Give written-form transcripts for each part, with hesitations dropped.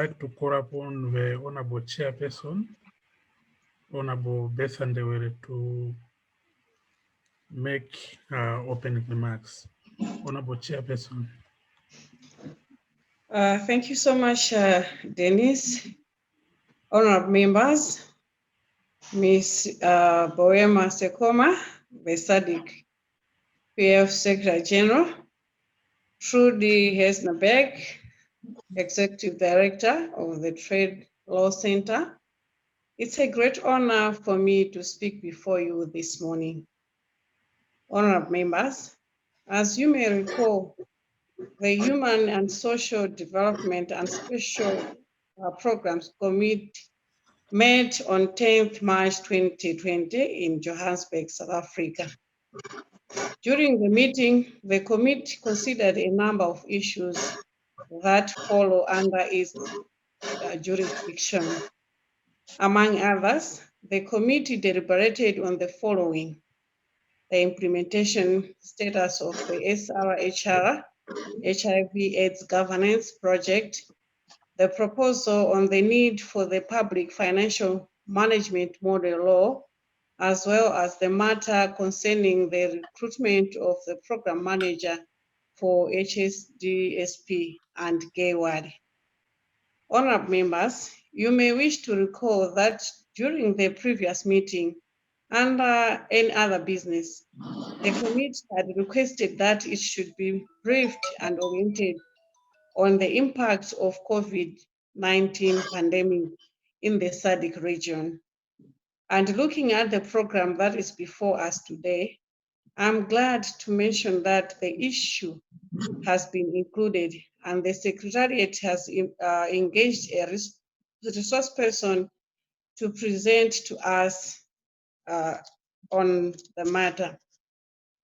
like to call upon the Honorable Chairperson, Honorable Beth Ndewere, to make opening remarks. Honorable Chairperson. Thank you so much, Dennis. Honorable members, Ms. Boema Sekoma, the SADC PF Secretary General, Trudy Hesnaberg, Executive Director of the Trade Law Center. It's a great honor for me to speak before you this morning. Honorable members, as you may recall, the Human and Social Development and Special Programs Committee met on 10th March 2020 in Johannesburg, South Africa. During the meeting, the committee considered a number of issues that follow under its jurisdiction. Among others, the committee deliberated on the following: the implementation status of the SRHR HIV/AIDS governance project, the proposal on the need for the public financial management model law, as well as the matter concerning the recruitment of the program manager for HSDSP and GAYWAD. Honorable members, you may wish to recall that during the previous meeting, under any other business, the committee had requested that it should be briefed and oriented on the impact of COVID-19 pandemic in the SADC region. And looking at the program that is before us today, I'm glad to mention that the issue has been included and the Secretariat has engaged a resource person to present to us on the matter.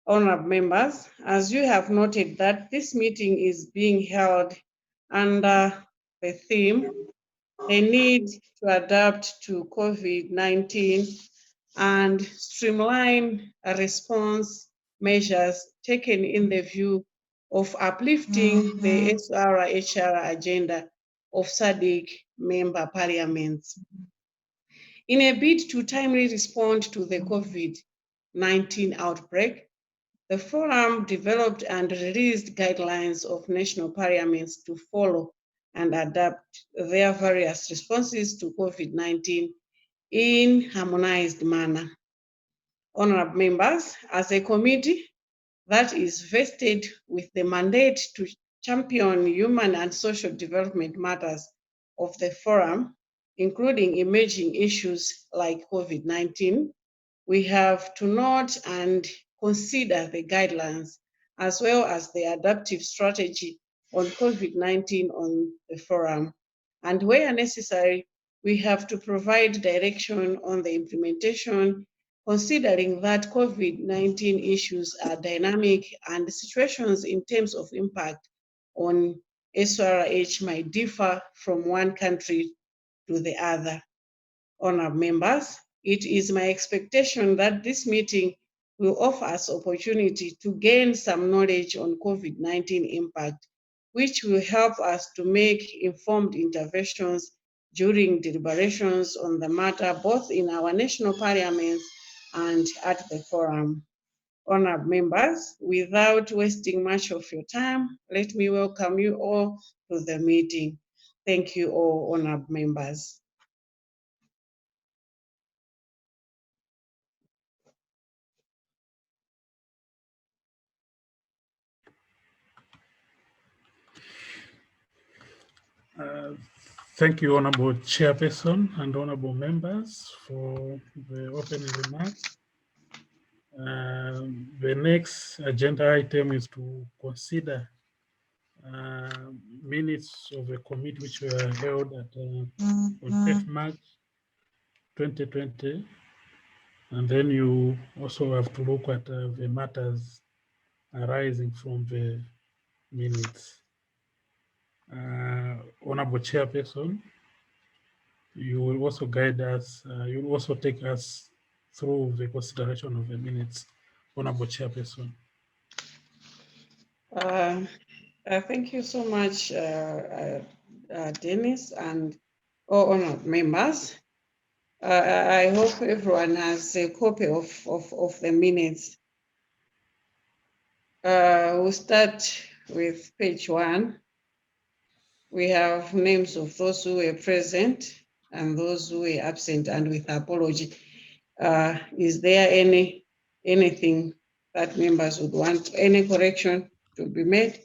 Honorable members, as you have noted that this meeting is being held under the theme, the need to adapt to COVID-19 and streamline response measures taken in the view of uplifting the SRHR agenda of SADC member parliaments. In a bid to timely respond to the COVID-19 outbreak, the forum developed and released guidelines of national parliaments to follow and adapt their various responses to COVID-19 in harmonized manner. Honorable members, as a committee that is vested with the mandate to champion human and social development matters of the forum, including emerging issues like COVID-19, we have to note and consider the guidelines as well as the adaptive strategy on COVID-19 on the forum. And where necessary, we have to provide direction on the implementation, considering that COVID-19 issues are dynamic and situations in terms of impact on SRH might differ from one country to the other. Honorable members, it is my expectation that this meeting will offer us opportunity to gain some knowledge on COVID-19 impact, which will help us to make informed interventions during deliberations on the matter, both in our national parliaments and at the forum. Honored members, without wasting much of your time, let me welcome you all to the meeting. Thank you all, honored members. Thank you, Honorable Chairperson and Honorable members, for the opening remarks. The next agenda item is to consider minutes of a committee which were held at on 5th March 2020. And then you also have to look at the matters arising from the minutes. Honorable Chairperson, you will also guide us, you will also take us through the consideration of the minutes. Honorable Chairperson. Thank you so much, Dennis, and all honored members. I hope everyone has a copy of the minutes. We'll start with page 1. We have names of those who were present and those who were absent, and with apology. Is there anything that members would want, any correction to be made?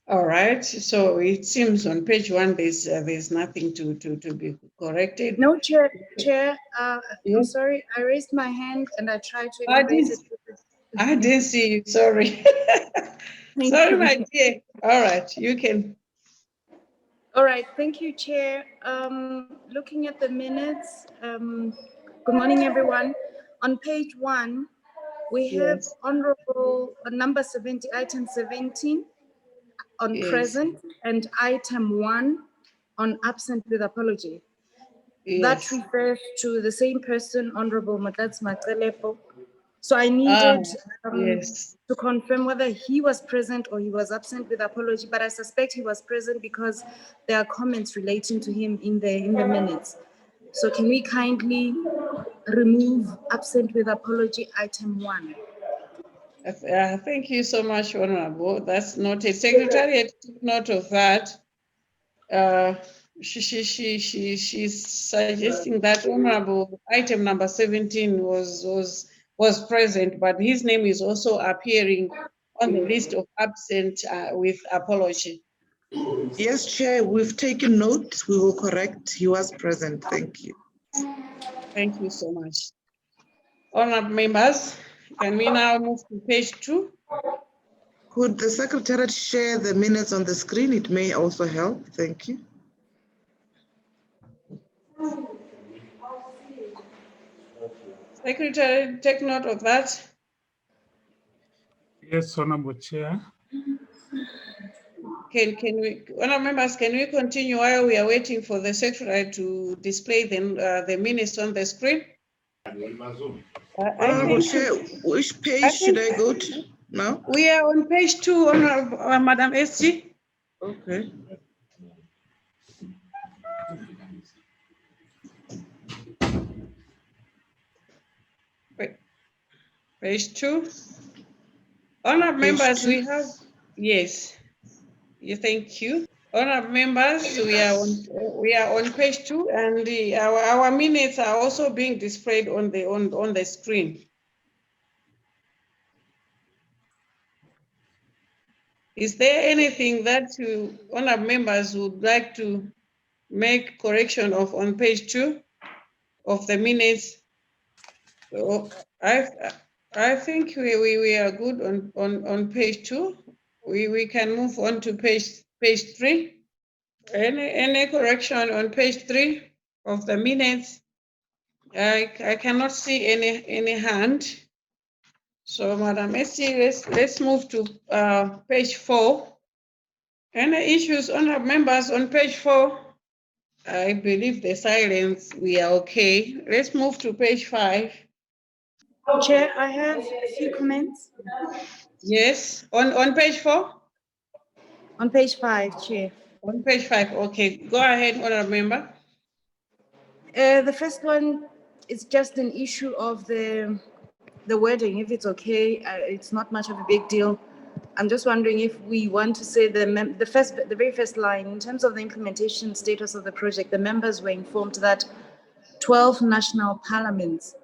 All right, so it seems on page 1 there's nothing to be corrected. No, Chair. I'm Yes. sorry, I raised my hand and I tried to raise it. I didn't see you, sorry. Thank Sorry, you. my dear. All right, you can. All right, thank you, Chair. Looking at the minutes, good morning, everyone. On page 1, we have Yes. honorable number 70, item 17 on Yes. present, and item 1 on absent with apology. That Yes. refers to the same person, Honorable Matats Matelepo. So I needed Yes. to confirm whether he was present or he was absent with apology, but I suspect he was present because there are comments relating to him in the minutes. So can we kindly remove absent with apology, item 1? Thank you so much, Honorable. That's noted. Secretariat took note of that. She's suggesting that Honorable item number 17 was present, but his name is also appearing on the list of absent with apology. Yes, Chair, we've taken note. We will correct. He was present. Thank you. Thank you so much. Honorable members, can we now move to page 2? Could the Secretariat share the minutes on the screen? It may also help. Thank you. Secretary, take note of that. Yes, Honorable Chair. Can we, honorable members, can we continue while we are waiting for the secretary to display the minutes on the screen? Honorable Chair, which page should I go to now? We are on page 2, Honorable Madam SG. Okay. Page 2. Honorable members, we have, yes. Thank you. Honorable members, we are on page 2, and our minutes are also being displayed on the screen. Is there anything that you, honorable members, would like to make correction of on page 2 of the minutes? So I think we are good on page 2. We can move on to page 3. Any correction on page 3 of the minutes? I cannot see any hand. So, Madam Essie, let's move to page 4. Any issues, honorable members, on page 4? I believe the silence, we are okay. Let's move to page 5. Chair, I have a few comments. Yes, on page 4? On page 5, Chair. On page 5, okay. Go ahead, honorable member. The first one is just an issue of the wording. If it's okay, it's not much of a big deal. I'm just wondering if we want to say the very first line, in terms of the implementation status of the project, the members were informed that 12 national parliaments,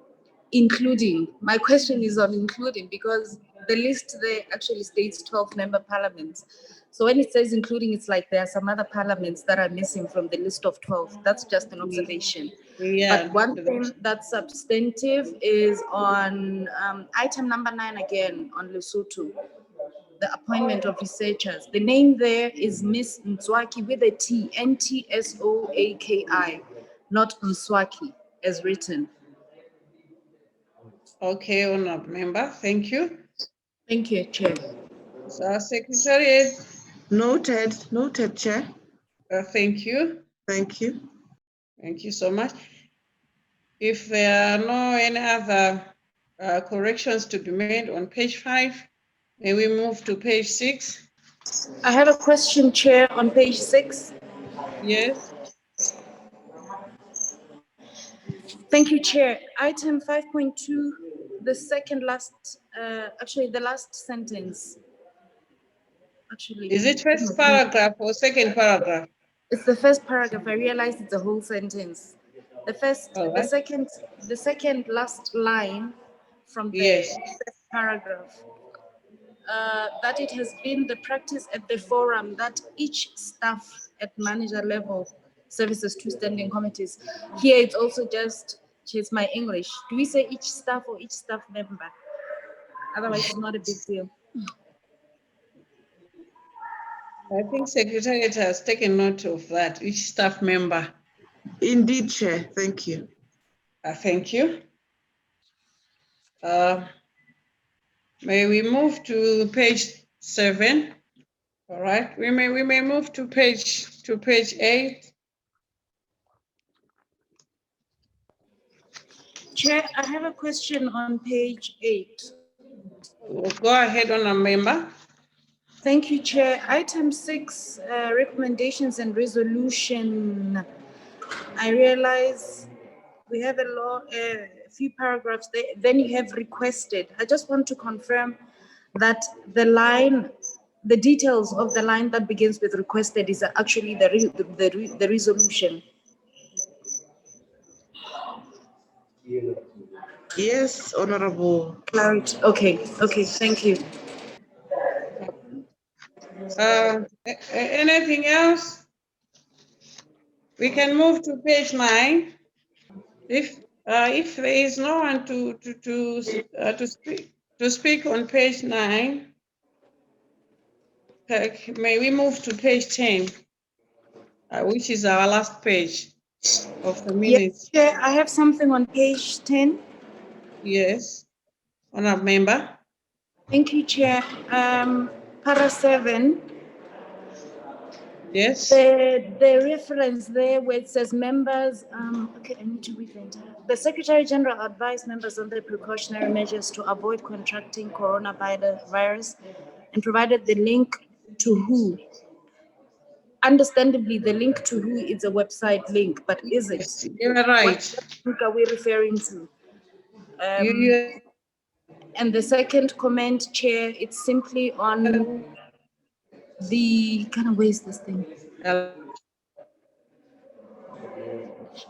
including, my question is on including, because the list there actually states 12 member parliaments. So when it says including, it's like there are some other parliaments that are missing from the list of 12. That's just an observation. Yeah. But one thing that's substantive is on item number 9 again, on Lesotho, the appointment of researchers. The name there is Miss Ntswaki with a T, Ntswaki, not Nswaki as written. Okay, honorable member, thank you. Thank you, Chair. So, Secretariat. Noted, Chair. Thank you. Thank you. Thank you so much. If there are no any other corrections to be made on page 5, may we move to page 6? I have a question, Chair, on page 6. Yes. Thank you, Chair. Item 5.2, the second last, actually the last sentence. Actually, Is it first paragraph or second paragraph? it's the first paragraph. I realized it's a whole sentence. All right. The second last line from the Yes. first paragraph. That it has been the practice at the forum that each staff at manager level services to standing committees. Here it's also just, here's my English. Do we say each staff or each staff member? Otherwise, it's not a big deal. I think Secretariat has taken note of that, each staff member. Indeed, Chair. Thank you. Thank you. May we move to page 7? All right. We may move to page 8. Chair, I have a question on page 8. Go ahead, Honourable Member. Thank you, Chair. Item 6, recommendations and resolution. I realize we have a few paragraphs there. Then you have requested. I just want to confirm that the details of the line that begins with requested is actually the resolution. Yes, Honorable. Clarity. Okay, thank you. Anything else? We can move to page 9. If there is no one to speak on page 9, may we move to page 10, which is our last page of the minutes. Yes, Chair, I have something on page 10. Yes, Honourable Member. Thank you, Chair. Para 7. Yes. The reference there where it says members, okay, I need to read the entire. The Secretary General advised members on the precautionary measures to avoid contracting coronavirus and provided the link to who. Understandably, the link to who is a website link, but is it? Yes, you are right. What link are we referring to? You And the second comment, Chair, it's simply on the, where's this thing?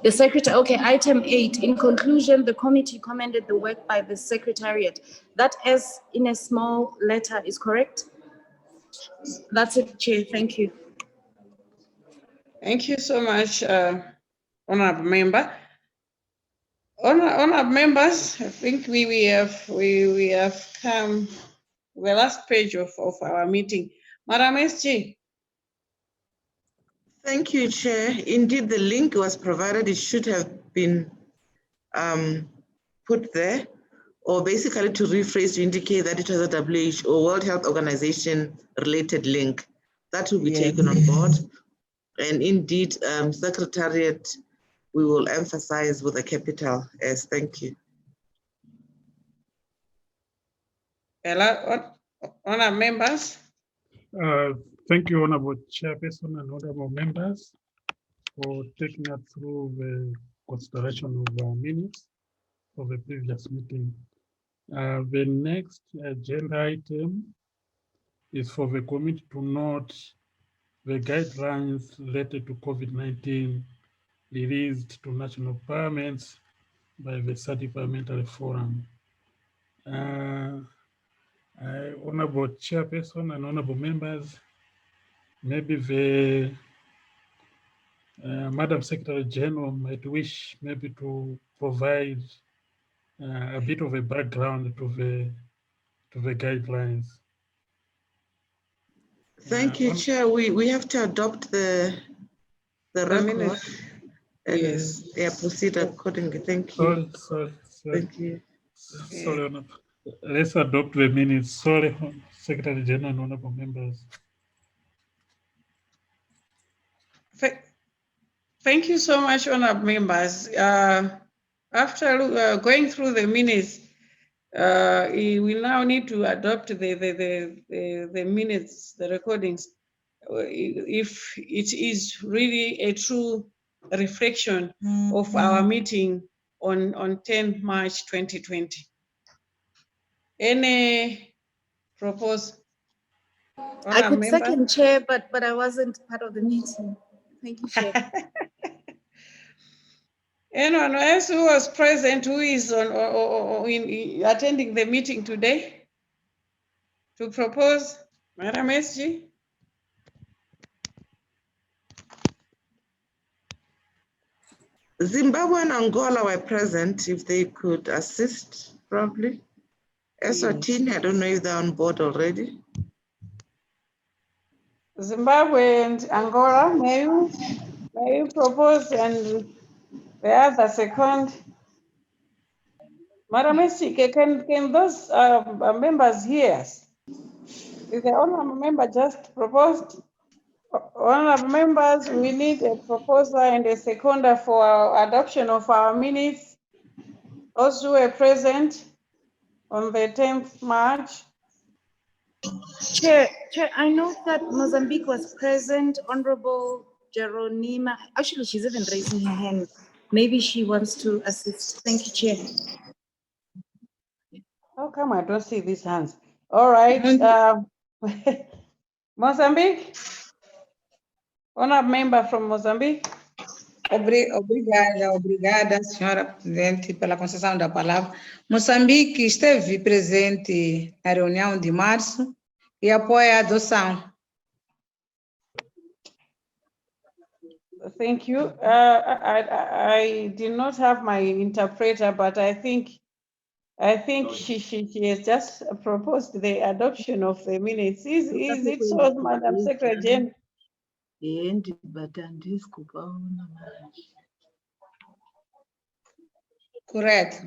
The Secretary, okay, item 8. In conclusion, the committee commended the work by the Secretariat. That as in a small letter is correct? That's it, Chair. Thank you. Thank you so much, Honourable Member. Honourable members, I think we have come to the last page of our meeting. Madam SG. Thank you, Chair. Indeed, the link was provided. It should have been put there, or basically to rephrase to indicate that it was a WHO, World Health Organization related link. That will be taken on board. And indeed, Secretariat, we will emphasize with a capital S. Thank you. Honourable members. Thank you, Honourable Chairperson and Honourable members, for taking us through the consideration of our minutes of the previous meeting. The next agenda item is for the committee to note the guidelines related to COVID-19 released to national parliaments by the SADC Parliamentary Forum. Honourable Chairperson and Honourable members, maybe the Madam Secretary General might wish maybe to provide a bit of a background to the guidelines. Thank you, Chair. We have to adopt the record. Yes. Yeah, proceed accordingly. Thank you. Sorry. Thank you. Sorry, Honourable. Let's adopt the minutes. Sorry, Secretary General and Honourable members. Thank you so much, Honourable members. after going through the minutes, we now need to adopt the minutes, the recordings, if it is really a true reflection of our meeting on 10 March 2020. Any proposal? I could second, Chair, but I wasn't part of the meeting. Thank you, Chair. Anyone else who was present who is in attending the meeting today to propose? Madam SG? Zimbabwe and Angola were present, if they could assist, probably. Eswatini, I don't know if they're on board already. Zimbabwe and Angola, may you propose and the other second? Madam SG, can those members hear us? Is the honorable member just proposed? Honorable members, we need a proposer and a seconder for our adoption of our minutes. Those who were present on the 10th March. Chair, I know that Mozambique was present. Honorable Geronima, actually, she's even raising her hand. Maybe she wants to assist. Thank you, Chair. How come I don't see these hands? All right. Mozambique? Honorable member from Mozambique. Obrigada, senhora presidente, pela concessão da palavra. Moçambique esteve presente na reunião de março e apoia a adoção. Thank you. I did not have my interpreter, but I think she has just proposed the adoption of the minutes. Is it so, Madam Secretary? Correct.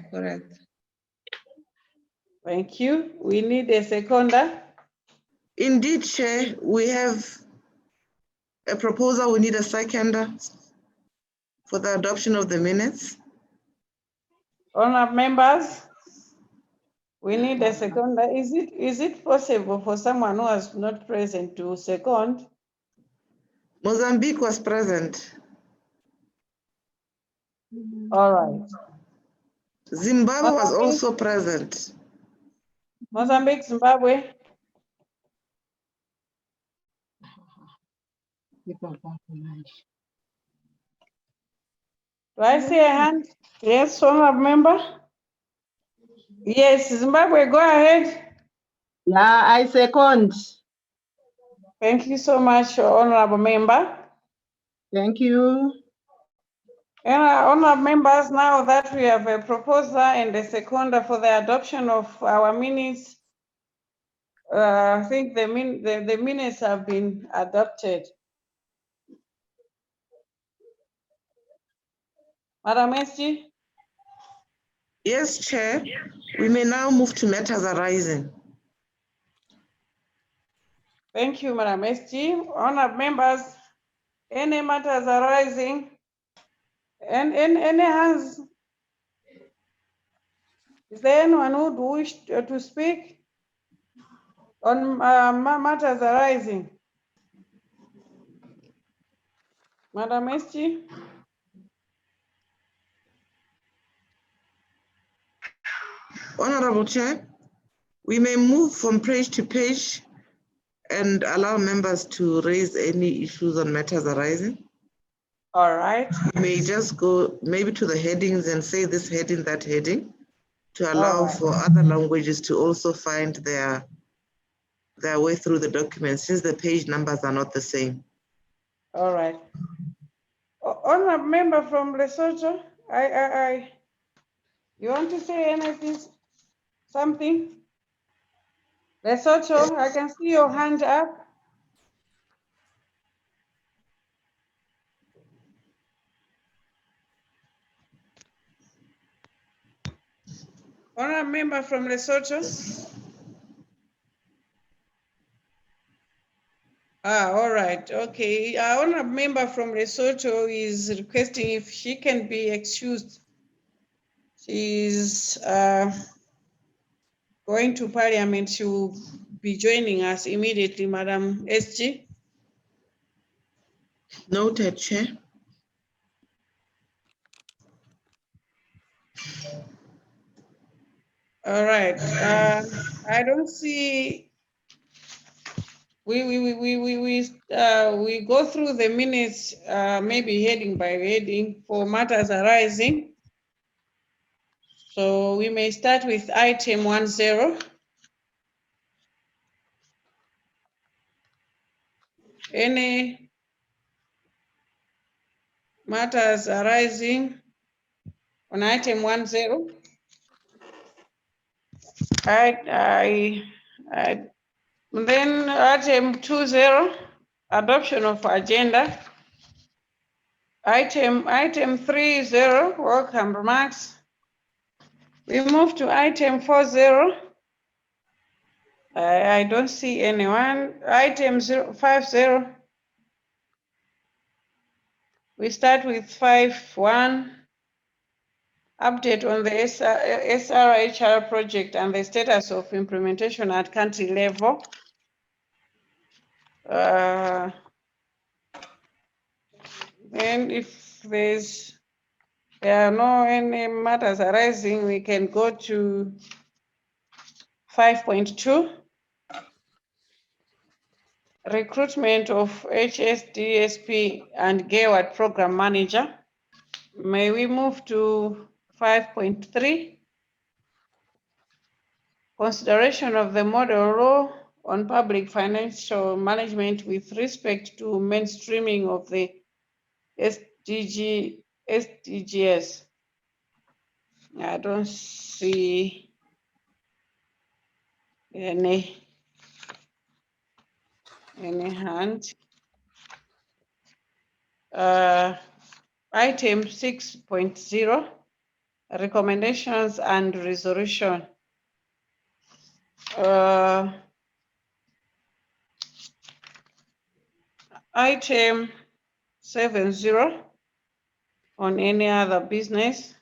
Thank you. We need a seconder. Indeed, Chair, we have a proposal. We need a seconder for the adoption of the minutes. Honourable members, we need a seconder. Is it possible for someone who was not present to second? Mozambique was present. All right. Zimbabwe was also present. Mozambique, Zimbabwe. Do I see a hand? Yes, honourable member. Yes, Zimbabwe, go ahead. Yeah, I second. Thank you so much, honourable member. Thank you. Honourable members, now that we have a proposer and a seconder for the adoption of our minutes, I think the minutes have been adopted. Madam SG? Yes, Chair. We may now move to matters arising. Thank you, Madam SG. Honourable members, any matters arising? And any hands? Is there anyone who would wish to speak on matters arising? Madam SG? Honorable Chair, we may move from page to page and allow members to raise any issues on matters arising. All right. We may just go maybe to the headings and say this heading, that heading, to allow for other languages to also find their way through the document, since the page numbers are not the same. All right. Honourable member from Lesotho, you want to say anything? Something? Lesotho, I can see your hand up. Honourable member from Lesotho. All right, okay. Honourable member from Lesotho is requesting if she can be excused She's going to Parliament. She will be joining us immediately, Madam SG. Noted, Chair. All right. I don't see. We go through the minutes, maybe heading by heading for matters arising. So we may start with item 10. Any matters arising on item 10? Then item 20, adoption of agenda. Item 30, welcome remarks. We move to item 40. I don't see anyone. Item 50. We start with 51. Update on the SRHR project and the status of implementation at country level. And if there are no any matters arising, we can go to 5.2. Recruitment of HSDSP and GAWAD program manager. May we move to 5.3? Consideration of the model law on public financial management with respect to mainstreaming of the SDGs. I don't see any hand. Item 6.0, recommendations and resolution. Item 7.0, on any other business.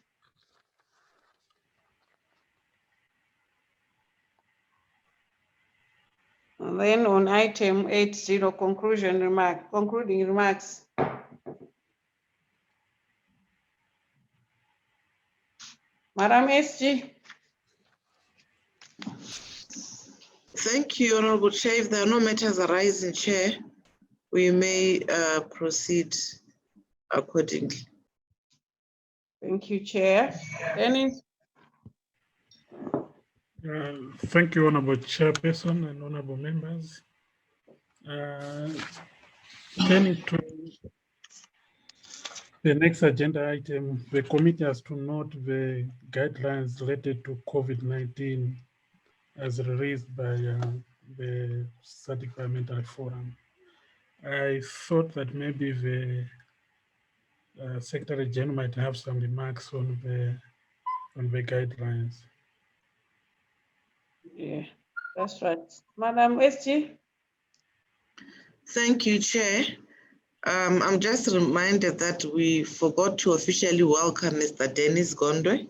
And then on item 8.0, concluding remarks. Madam SG. Thank you, Honorable Chair. If there are no matters arising, Chair, we may proceed accordingly. Thank you, Chair. Dennis. Thank you, Honorable Chairperson and honorable members. Turning to the next agenda item, the committee has to note the guidelines related to COVID-19 as released by the SADC Parliamentary Forum. I thought that maybe the Secretary General might have some remarks on the guidelines. Yeah, that's right. Madam SG. Thank you, Chair. I'm just reminded that we forgot to officially welcome Mr. Dennis Gondwe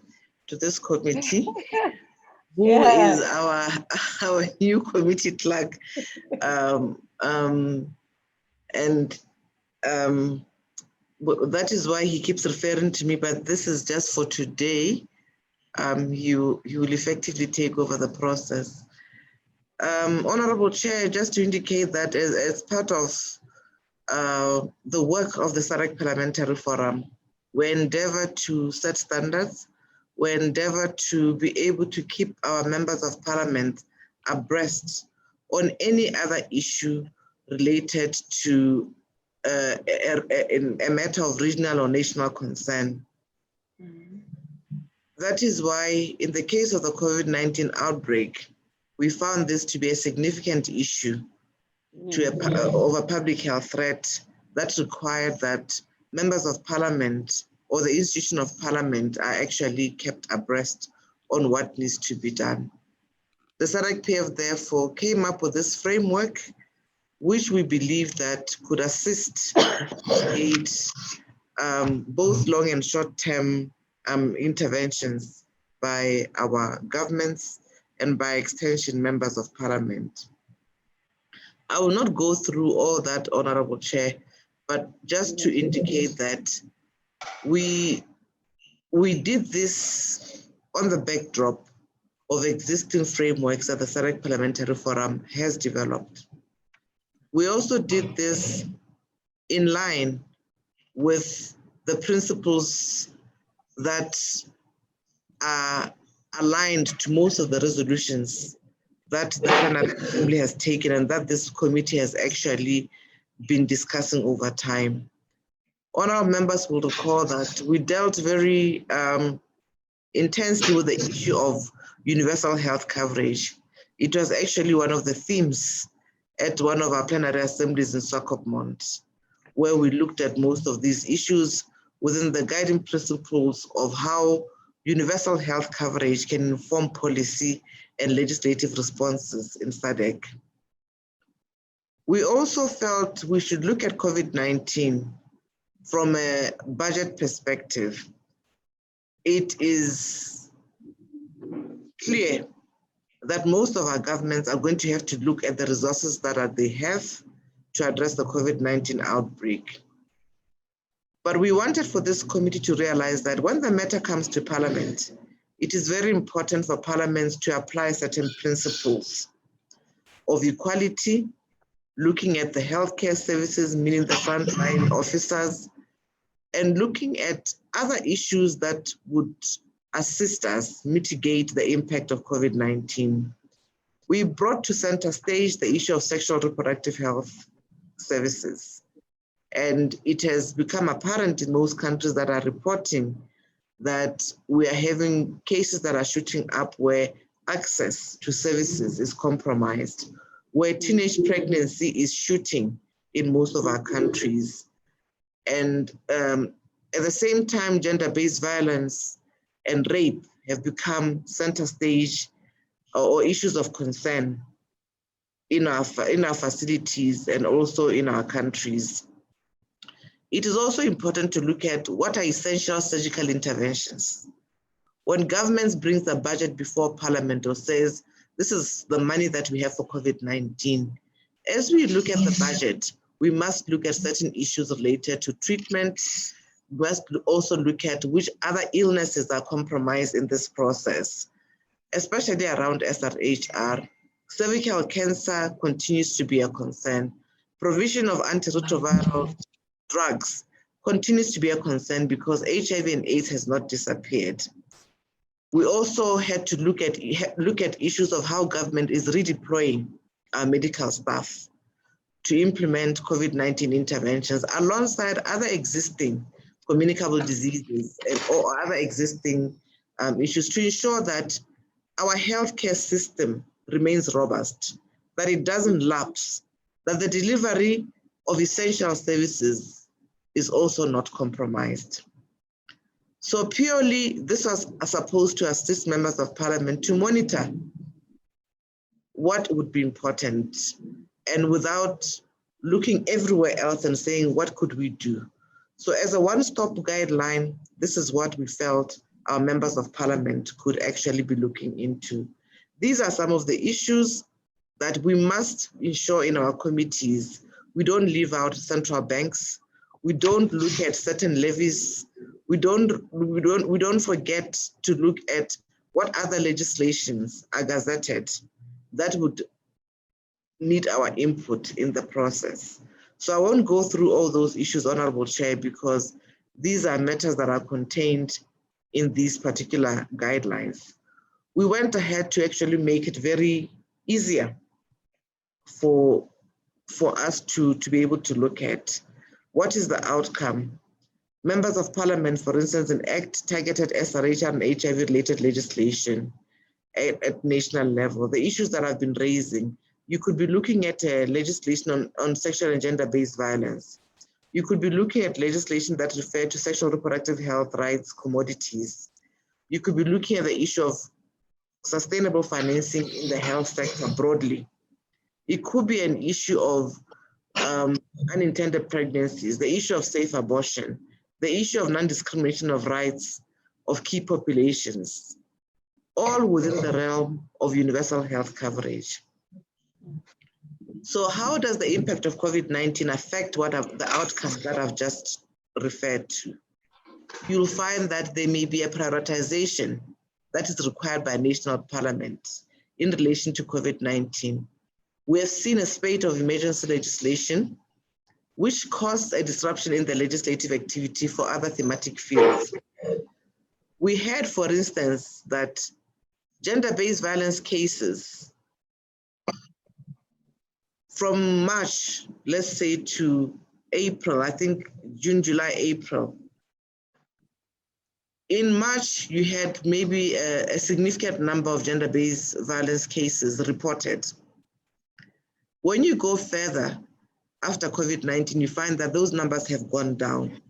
to this committee, who is our new committee clerk. That is why he keeps referring to me, but this is just for today. You will effectively take over the process. Honorable Chair, just to indicate that as part of the work of the SADC Parliamentary Forum, we endeavor to set standards, we endeavor to be able to keep our members of parliament abreast on any other issue related to a matter of regional or national concern. That is why, in the case of the COVID-19 outbreak, we found this to be a significant issue of a public health threat that required that members of parliament or the institution of parliament are actually kept abreast on what needs to be done. The SADC PF therefore came up with this framework, which we believe that could assist aid both long and short-term interventions by our governments and by extension members of parliament. I will not go through all that, Honorable Chair, but just to indicate that we did this on the backdrop of existing frameworks that the SADC Parliamentary Forum has developed. We also did this in line with the principles that are aligned to most of the resolutions that the Plenary Assembly has taken and that this committee has actually been discussing over time. Honorable members will recall that we dealt very intensely with the issue of universal health coverage. It was actually one of the themes at one of our plenary assemblies in Swakopmund, where we looked at most of these issues within the guiding principles of how universal health coverage can inform policy and legislative responses in SADC. We also felt we should look at COVID-19 from a budget perspective. It is clear that most of our governments are going to have to look at the resources that they have to address the COVID-19 outbreak. But we wanted for this committee to realize that when the matter comes to Parliament, it is very important for parliaments to apply certain principles of equality, looking at the healthcare services, meaning the frontline officers, and looking at other issues that would assist us mitigate the impact of COVID-19. We brought to center stage the issue of sexual reproductive health services. And it has become apparent in most countries that are reporting that we are having cases that are shooting up where access to services is compromised, where teenage pregnancy is shooting in most of our countries. And at the same time, gender-based violence and rape have become center stage or issues of concern in our facilities and also in our countries. It is also important to look at what are essential surgical interventions. When governments brings the budget before Parliament or says, this is the money that we have for COVID-19, as we look at the budget, we must look at certain issues related to treatment. We must also look at which other illnesses are compromised in this process, especially around SRHR. Cervical cancer continues to be a concern. Provision of antiretroviral drugs continues to be a concern because HIV and AIDS has not disappeared. We also had to look at issues of how government is redeploying our medical staff to implement COVID-19 interventions alongside other existing communicable diseases or other existing issues to ensure that our healthcare system remains robust, that it doesn't lapse, that the delivery of essential services is also not compromised. So purely, this was supposed to assist members of parliament to monitor what would be important and without looking everywhere else and saying, what could we do? So as a one-stop guideline, this is what we felt our members of parliament could actually be looking into. These are some of the issues that we must ensure in our committees. We don't leave out central banks. We don't look at certain levies. We don't forget to look at what other legislations are gazetted that would need our input in the process. So I won't go through all those issues, Honorable Chair, because these are matters that are contained in these particular guidelines. We went ahead to actually make it very easier for us to be able to look at what is the outcome. Members of Parliament, for instance, enact targeted SRHR and HIV-related legislation at national level. The issues that I've been raising, you could be looking at legislation on sexual and gender-based violence. You could be looking at legislation that refer to sexual reproductive health rights commodities. You could be looking at the issue of sustainable financing in the health sector broadly. It could be an issue of unintended pregnancies, the issue of safe abortion, the issue of non-discrimination of rights of key populations, all within the realm of universal health coverage. So how does the impact of COVID-19 affect the outcomes that I've just referred to? You'll find that there may be a prioritization that is required by national parliaments in relation to COVID-19. We have seen a spate of emergency legislation which caused a disruption in the legislative activity for other thematic fields. We had, for instance, that gender-based violence cases from March, let's say, to April, I think June, July, April. In March, you had maybe a significant number of gender-based violence cases reported. When you go further after COVID-19, you find that those numbers have gone down.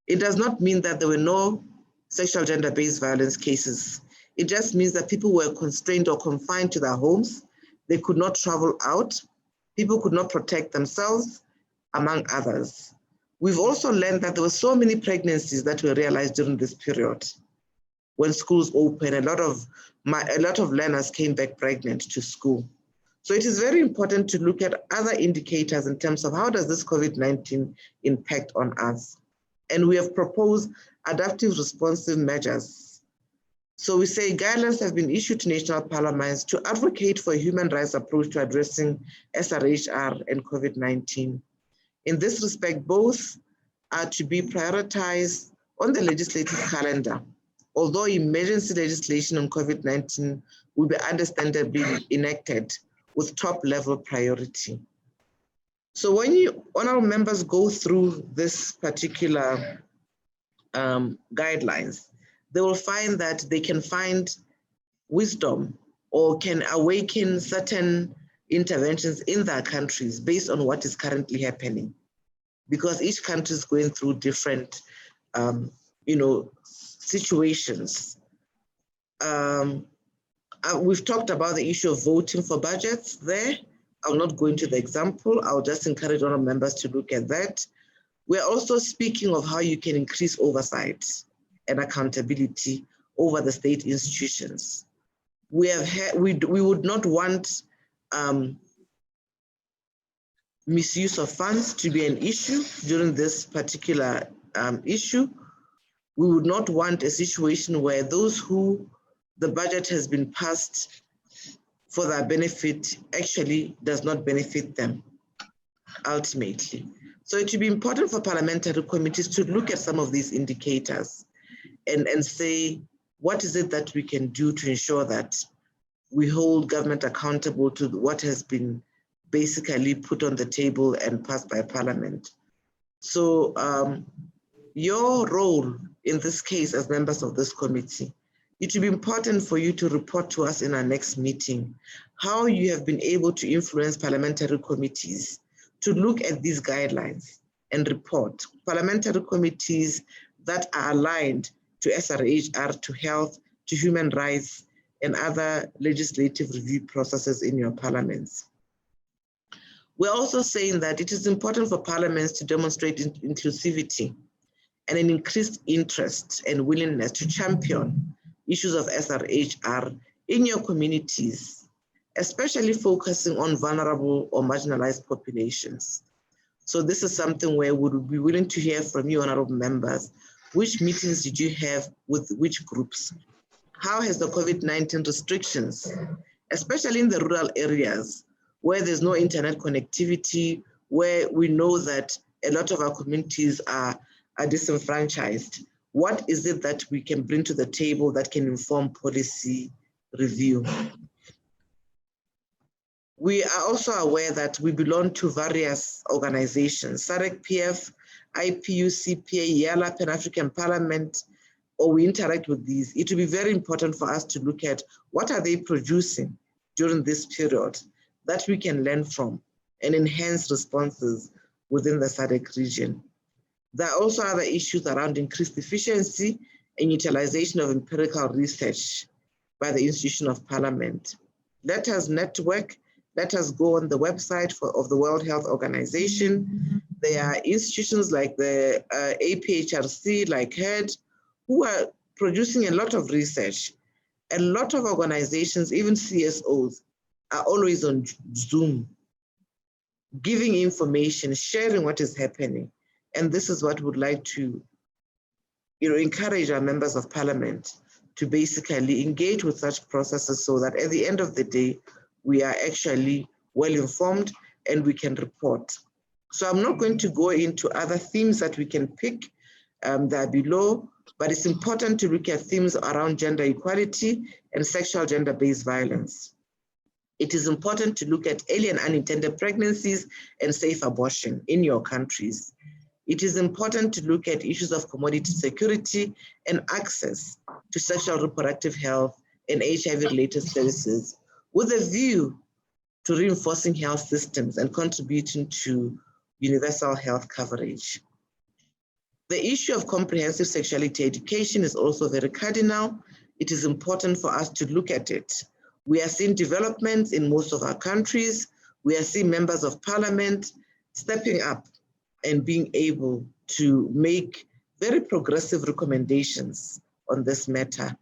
It does not mean that there were no sexual gender-based violence cases. It just means that people were constrained or confined to their homes. They could not travel out. People could not protect themselves, among others. We've also learned that there were so many pregnancies that were realized during this period. When schools opened, a lot of learners came back pregnant to school. So it is very important to look at other indicators in terms of how does this COVID-19 impact on us? And we have proposed adaptive responsive measures. So we say guidelines have been issued to national parliaments to advocate for a human rights approach to addressing SRHR and COVID-19. In this respect, both are to be prioritized on the legislative calendar, although emergency legislation on COVID-19 will be understandably enacted with top-level priority. So when you, honorable members, go through this particular guidelines, they will find that they can find wisdom or can awaken certain interventions in their countries based on what is currently happening, because each country is going through different, situations. We've talked about the issue of voting for budgets there. I'll not go into the example. I'll just encourage all members to look at that. We're also speaking of how you can increase oversight and accountability over the state institutions. We would not want misuse of funds to be an issue during this particular issue. We would not want a situation where those who the budget has been passed for their benefit actually does not benefit them ultimately. So it would be important for parliamentary committees to look at some of these indicators and say, what is it that we can do to ensure that we hold government accountable to what has been basically put on the table and passed by Parliament. So your role in this case as members of this committee, it will be important for you to report to us in our next meeting how you have been able to influence parliamentary committees to look at these guidelines and report. Parliamentary committees that are aligned to SRHR, to health, to human rights, and other legislative review processes in your parliaments. We're also saying that it is important for parliaments to demonstrate inclusivity and an increased interest and willingness to champion issues of SRHR in your communities, especially focusing on vulnerable or marginalized populations. So this is something where we would be willing to hear from you, honorable members. Which meetings did you have with which groups? How has the COVID-19 restrictions, especially in the rural areas where there's no internet connectivity, where we know that a lot of our communities are disenfranchised, what is it that we can bring to the table that can inform policy review? We are also aware that we belong to various organizations, SADC, PF, IPU, CPA, YALA, Pan-African Parliament, or we interact with these. It will be very important for us to look at what are they producing during this period that we can learn from and enhance responses within the SADC region. There are also other issues around increased efficiency and utilization of empirical research by the institution of Parliament. Let us network. Let us go on the website of the World Health Organization. There are institutions like the APHRC, like HED, who are producing a lot of research. A lot of organizations, even CSOs, are always on Zoom, giving information, sharing what is happening. And this is what we'd like to encourage our members of parliament to basically engage with such processes so that at the end of the day, we are actually well informed and we can report. So I'm not going to go into other themes that we can pick that are below, but it's important to look at themes around gender equality and sexual gender-based violence. It is important to look at early and unintended pregnancies and safe abortion in your countries. It is important to look at issues of commodity security and access to sexual reproductive health and HIV-related services with a view to reinforcing health systems and contributing to universal health coverage. The issue of comprehensive sexuality education is also very cardinal. It is important for us to look at it. We are seeing developments in most of our countries. We are seeing members of parliament stepping up and being able to make very progressive recommendations on this matter.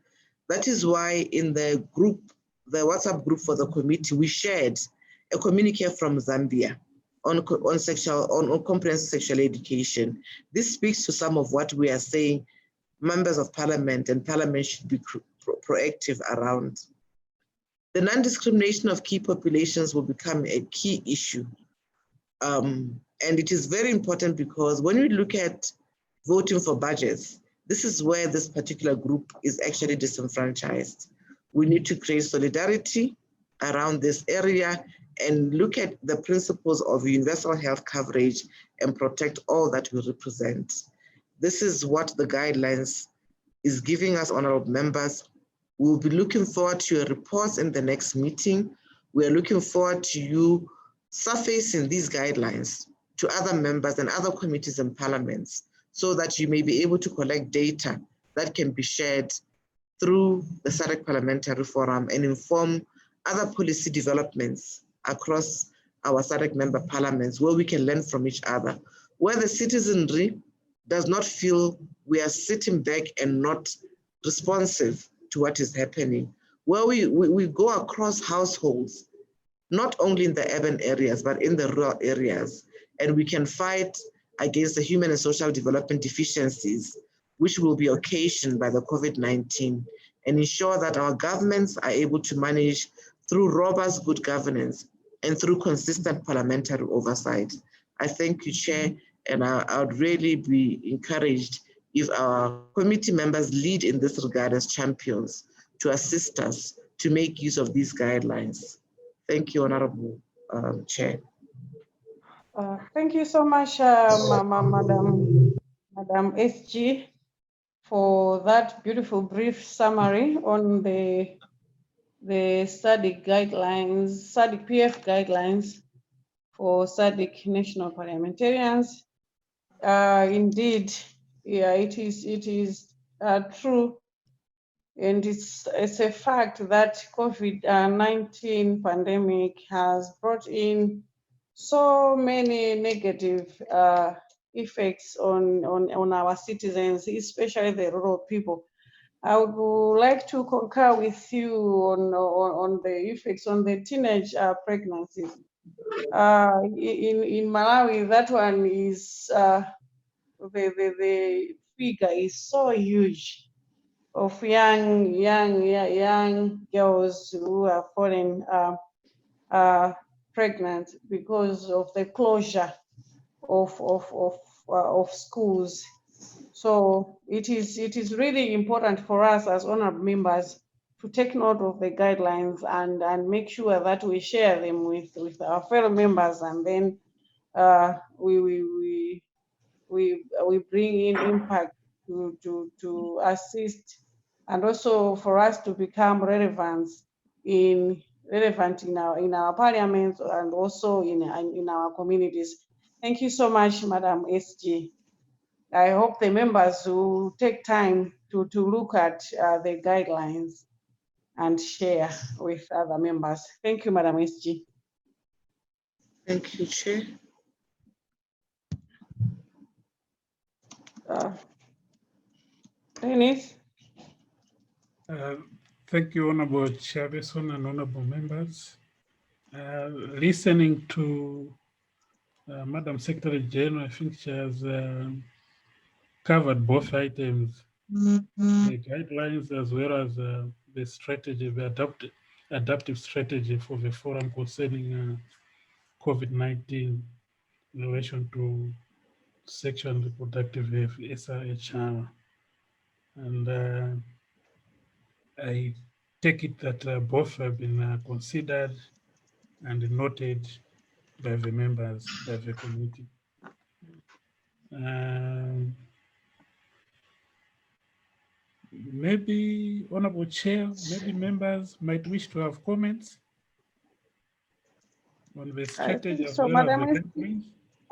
That is why in the group, the WhatsApp group for the committee, we shared a communique from Zambia on comprehensive sexual education. This speaks to some of what we are saying members of parliament and parliament should be proactive around. The non-discrimination of key populations will become a key issue. And it is very important because when we look at voting for budgets, this is where this particular group is actually disenfranchised. We need to create solidarity around this area and look at the principles of universal health coverage and protect all that we represent. This is what the guidelines is giving us, honorable members. We'll be looking forward to your reports in the next meeting. We are looking forward to you surfacing these guidelines to other members and other committees and parliaments so that you may be able to collect data that can be shared through the SADC Parliamentary Forum and inform other policy developments across our SADC member parliaments where we can learn from each other, where the citizenry does not feel we are sitting back and not responsive to what is happening, where we go across households, not only in the urban areas, but in the rural areas, and we can fight against the human and social development deficiencies, which will be occasioned by the COVID-19, and ensure that our governments are able to manage through robust good governance and through consistent parliamentary oversight. I thank you, Chair, and I would really be encouraged if our committee members lead in this regard as champions to assist us to make use of these guidelines. Thank you, Honorable Chair. Thank you so much, Madam SG, for that beautiful brief summary on the SADC guidelines, SADC PF guidelines for SADC national parliamentarians. Indeed, yeah, it is true, and it's a fact that COVID-19 pandemic has brought in so many negative effects on our citizens, especially the rural people. I would like to concur with you on the effects on the teenage pregnancies. In Malawi, that one is the figure is so huge of young girls who are falling pregnant because of the closure of schools. So it is really important for us as honorable members to take note of the guidelines and make sure that we share them with our fellow members, and then we bring in impact to assist, and also for us to become relevant in our parliaments and also in our communities. Thank you so much, Madam SG. I hope the members will take time to look at the guidelines and share with other members. Thank you, Madam SG. Thank you, Chair. Dennis? Thank you, Honorable Chairperson and honorable members. Listening to Madam Secretary General, I think she has covered both items, the guidelines as well as the strategy, the adaptive strategy for the forum concerning COVID-19 in relation to sexual and reproductive health, SRHR. And I take it that both have been considered and noted by the members of the committee. Maybe, Honorable Chair, maybe members might wish to have comments on the strategy as well as the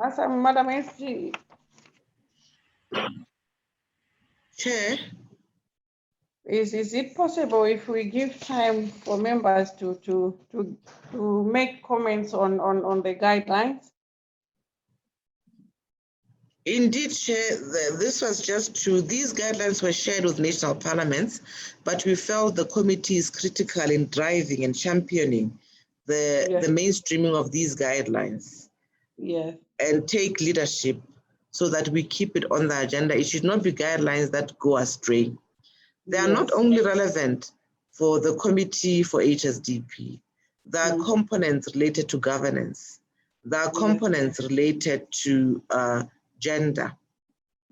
guidelines. Madam SG. Chair, Is it possible if we give time for members to make comments on the guidelines? indeed, Chair, this was these guidelines were shared with national parliaments, but we felt the committee is critical in driving and championing the mainstreaming of these guidelines. Yes. And take leadership so that we keep it on the agenda. It should not be guidelines that go astray. They are not only relevant for the committee for HSDP, there are components related to governance, there are components related to gender,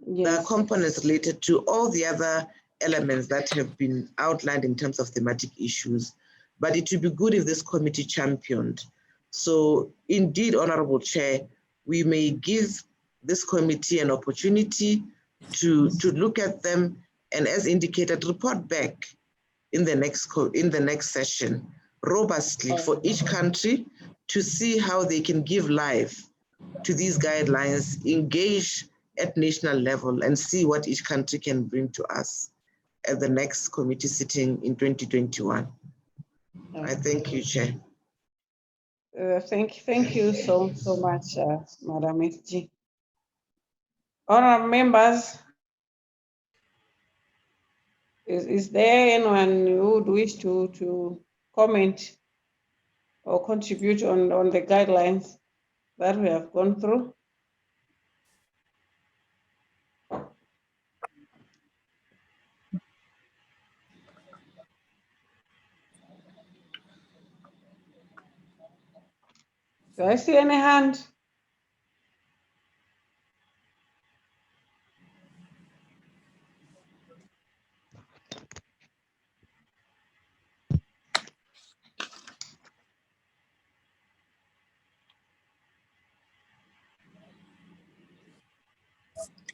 there are components related to all the other elements that have been outlined in terms of thematic issues. But it would be good if this committee championed. So indeed, Honorable Chair, we may give this committee an opportunity to look at them and, as indicated, report back in the next session robustly for each country to see how they can give life to these guidelines, engage at national level, and see what each country can bring to us at the next committee sitting in 2021. I thank you, Chair. Thank you so much, Madam SG. Honourable members, is there anyone who would wish to comment or contribute on the guidelines that we have gone through? Do I see any hand?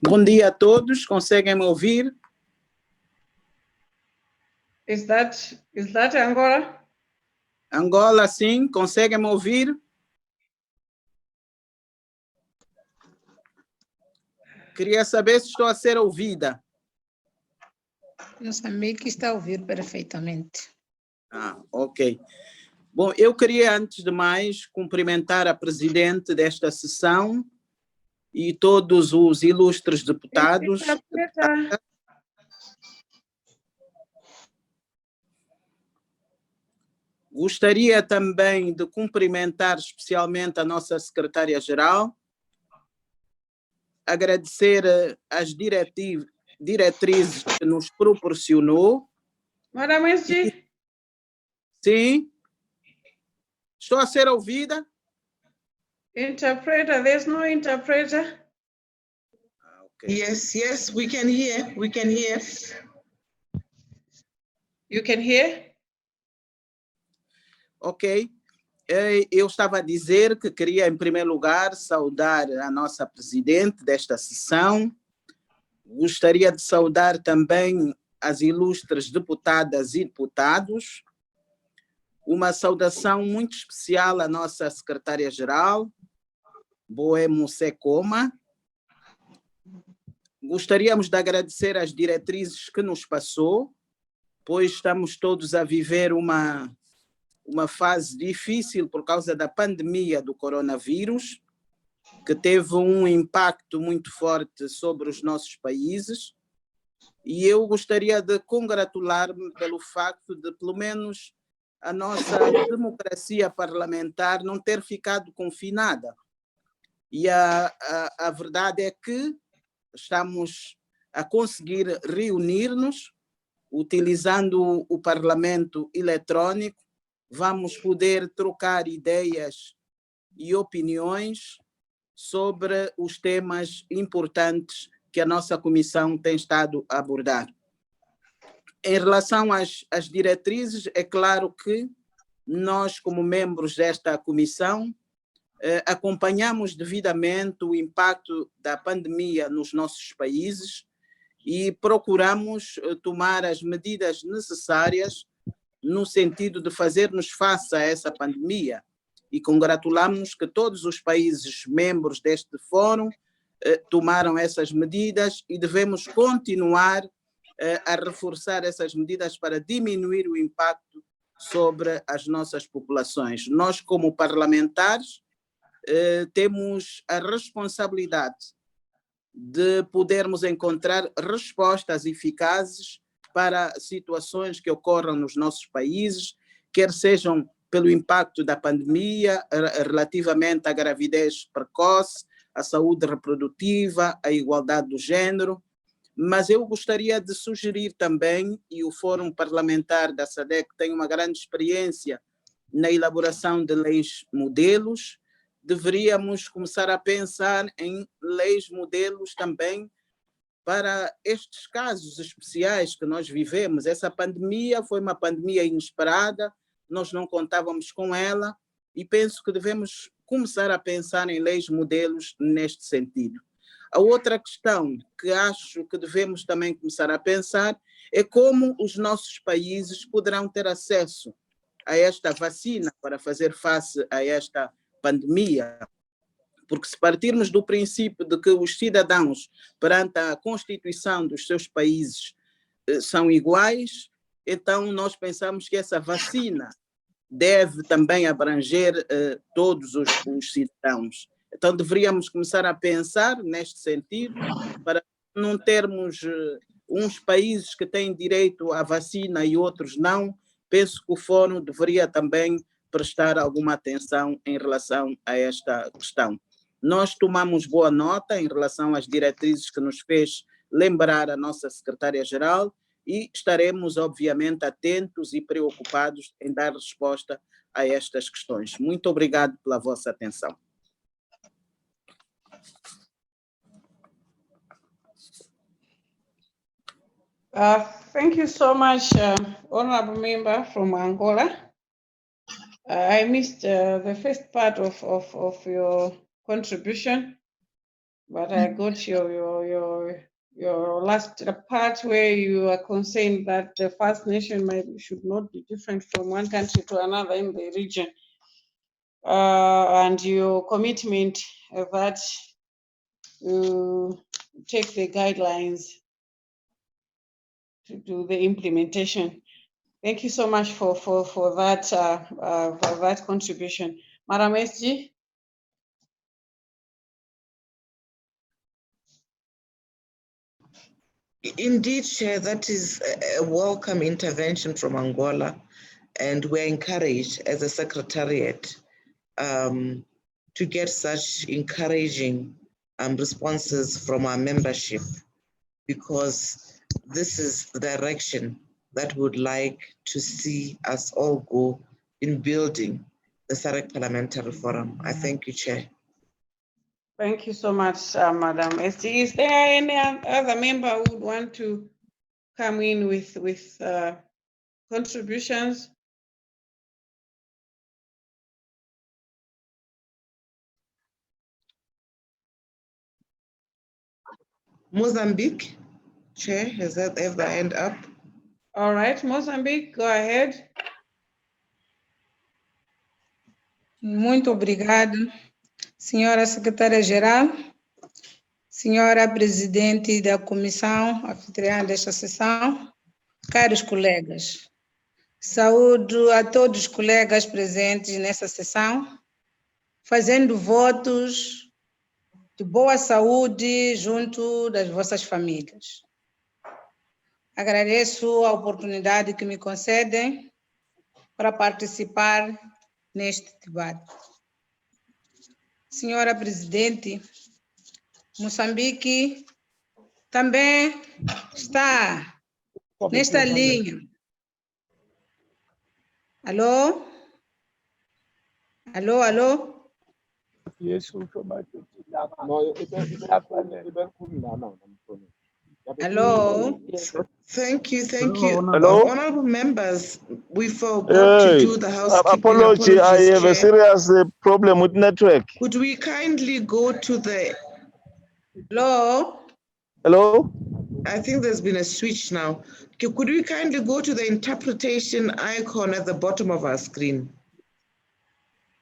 Bom dia a todos, conseguem me ouvir? Is that Angola? Angola, sim, conseguem me ouvir? Queria saber se estou a ser ouvida. Moçambique está a ouvir perfeitamente. Ok. Bom, eu queria, antes de mais, cumprimentar a presidente desta sessão e todos os ilustres deputados. Gostaria também de cumprimentar especialmente a nossa secretária-geral, agradecer as diretrizes que nos proporcionou. Madam SG? Sim. Estou a ser ouvida? Interpreter, there's no interpreter. Okay. Yes, we can hear. You can hear? Ok. Eu estava a dizer que queria, em primeiro lugar, saudar a nossa presidente desta sessão. Gostaria de saudar também as ilustres deputadas e deputados. Uma saudação muito especial à nossa secretária-geral, Boemo Secoma. Gostaríamos de agradecer as diretrizes que nos passou, pois estamos todos a viver uma fase difícil por causa da pandemia do coronavírus, que teve um impacto muito forte sobre os nossos países. E eu gostaria de congratular-me pelo facto de, pelo menos, a nossa democracia parlamentar não ter ficado confinada. E a verdade é que estamos a conseguir reunir-nos, utilizando o parlamento eletrónico, vamos poder trocar ideias e opiniões sobre os temas importantes que a nossa comissão tem estado a abordar. Em relação às diretrizes, é claro que nós, como membros desta comissão, acompanhamos devidamente o impacto da pandemia nos nossos países e procuramos tomar as medidas necessárias no sentido de fazermos face a essa pandemia. E congratulamos que todos os países membros deste fórum tomaram essas medidas e devemos continuar a reforçar essas medidas para diminuir o impacto sobre as nossas populações. Nós, como parlamentares, temos a responsabilidade de podermos encontrar respostas eficazes para situações que ocorram nos nossos países, quer sejam pelo impacto da pandemia relativamente à gravidez precoce, à saúde reprodutiva, à igualdade do género. Mas eu gostaria de sugerir também, e o Fórum Parlamentar da SADC tem uma grande experiência na elaboração de leis modelos, deveríamos começar a pensar em leis modelos também para estes casos especiais que nós vivemos. Essa pandemia foi uma pandemia inesperada, nós não contávamos com ela e penso que devemos começar a pensar em leis modelos neste sentido. A outra questão que acho que devemos também começar a pensar é como os nossos países poderão ter acesso a esta vacina para fazer face a esta pandemia. Porque se partirmos do princípio de que os cidadãos, perante a Constituição dos seus países, são iguais, então nós pensamos que essa vacina deve também abranger todos os cidadãos. Então deveríamos começar a pensar neste sentido, para não termos uns países que têm direito à vacina e outros não. Penso que o Fórum deveria também prestar alguma atenção em relação a esta questão. Nós tomamos boa nota em relação às diretrizes que nos fez lembrar a nossa secretária-geral e estaremos, obviamente, atentos e preocupados em dar resposta a estas questões. Muito obrigado pela vossa atenção. Thank you so much, Honorable Member from Angola. I missed the first part of your contribution, but I got your last part where you are concerned that the First Nation should not be different from one country to another in the region, and your commitment that you take the guidelines to do the implementation. Thank you so much for that contribution. Madam SG. Indeed, Chair, that is a welcome intervention from Angola, and we're encouraged as a secretariat to get such encouraging responses from our membership, because this is the direction that we would like to see us all go in building the SADC Parliamentary Forum. I thank you, Chair. Thank you so much, Madam SG. Is there any other member who would want to come in with contributions? Mozambique, Chair, has that their hand up? All right, Mozambique, go ahead. Muito obrigada, senhora secretária-geral, senhora presidente da comissão anfitriã desta sessão, caros colegas. Saúdo a todos os colegas presentes nessa sessão, fazendo votos de boa saúde junto das vossas famílias. Agradeço a oportunidade que me concedem para participar neste debate. Senhora Presidente, Moçambique também está nesta linha. Alô? Alô, alô? Hello. Thank you. Hello? Honorable members, we forgot to do the housekeeping. Apology, I have a Chair. serious problem with network. Could we kindly go to the... Hello. Hello? I think there's been a switch now. Okay, could we kindly go to the interpretation icon at the bottom of our screen?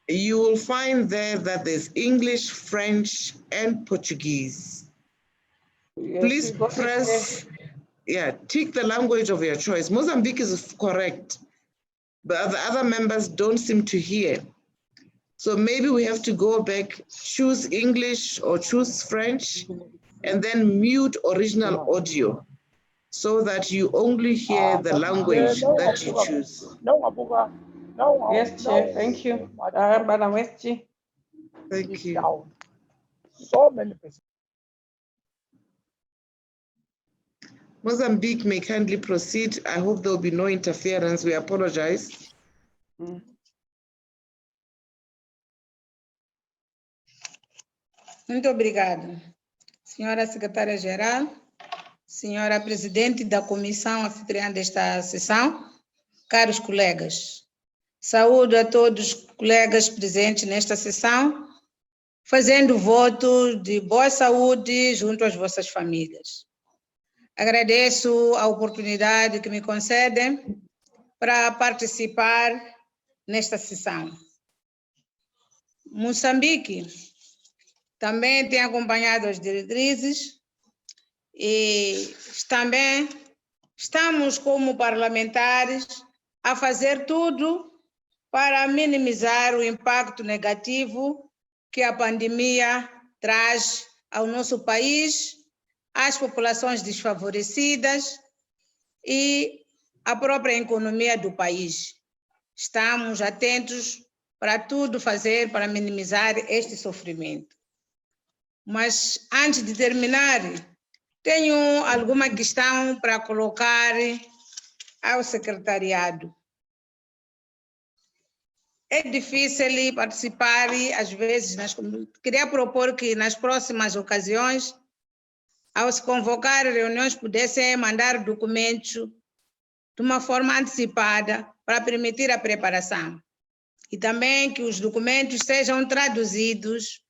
You will find there that there's English, French, and Portuguese. Yes, Please we got it press, tick the language of your choice. Mozambique is correct, but the other members don't seem to hear. So maybe we have to go back, choose English or choose French, and then mute original audio so that you only hear the language that you choose. Yes, Chair. Thank you. Madam SG. Thank you. So many persons. Mozambique may kindly proceed. I hope there will be no interference. We apologize. Muito obrigada. Senhora Secretária-Geral, Senhora Presidente da Comissão anfitriã desta sessão, caros colegas, saúdo a todos os colegas presentes nesta sessão, fazendo voto de boa saúde junto às vossas famílias. Agradeço a oportunidade que me concedem para participar nesta sessão. Moçambique também tem acompanhado as diretrizes e também estamos como parlamentares a fazer tudo para minimizar o impacto negativo que a pandemia traz ao nosso país, às populações desfavorecidas e à própria economia do país. Estamos atentos para tudo fazer para minimizar este sofrimento. Mas antes de terminar, tenho alguma questão para colocar ao secretariado. É difícil participar, às vezes, queria propor que nas próximas ocasiões, ao se convocar reuniões, pudessem mandar documentos de uma forma antecipada para permitir a preparação. E também que os documentos sejam traduzidos,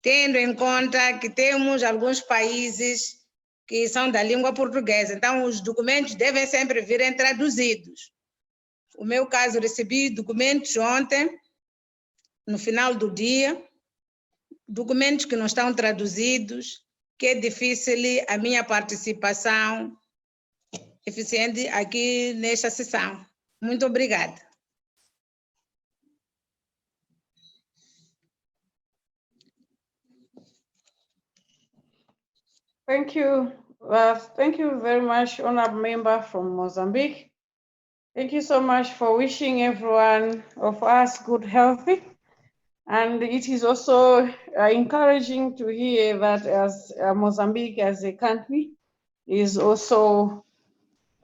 tendo em conta que temos alguns países que são da língua portuguesa. Então, os documentos devem sempre virem traduzidos. No meu caso, recebi documentos ontem, no final do dia, documentos que não estão traduzidos, que é difícil a minha participação eficiente aqui nesta sessão. Muito obrigada. Thank you. Thank you very much, honorable member from Mozambique. Thank you so much for wishing everyone of us good health. And it is also encouraging to hear that as Mozambique as a country is also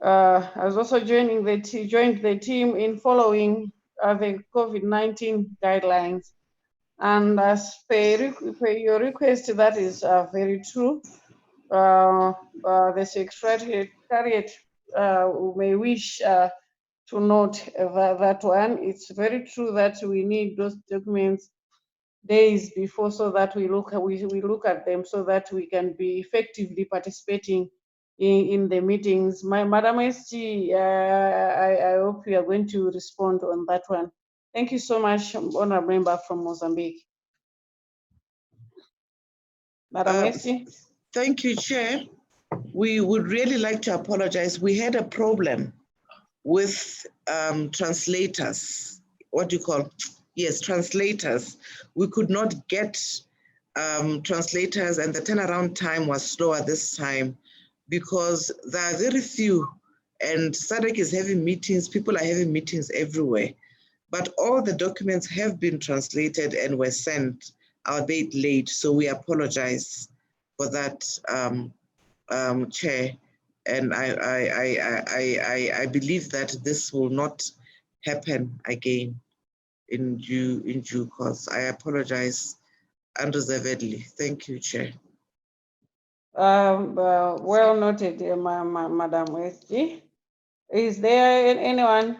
joined the team in following the COVID-19 guidelines. And as per your request, that is very true. The Secretariat may wish to note that one. It's very true that we need those documents days before, so that we look at them, so that we can be effectively participating in the meetings. Madam SG, I hope you are going to respond on that one. Thank you so much, honorable member from Mozambique. Madam SG. Thank you, Chair. We would really like to apologize. We had a problem with translators. What do you call? Yes, translators. We could not get translators, and the turnaround time was slower this time because there are very few And SADC is having meetings, people are having meetings everywhere. But all the documents have been translated and were sent, albeit late. So we apologize for that, Chair. And I believe that this will not happen again in due course. I apologize unreservedly. Thank you, Chair. Well noted, Madam SG. Is there anyone,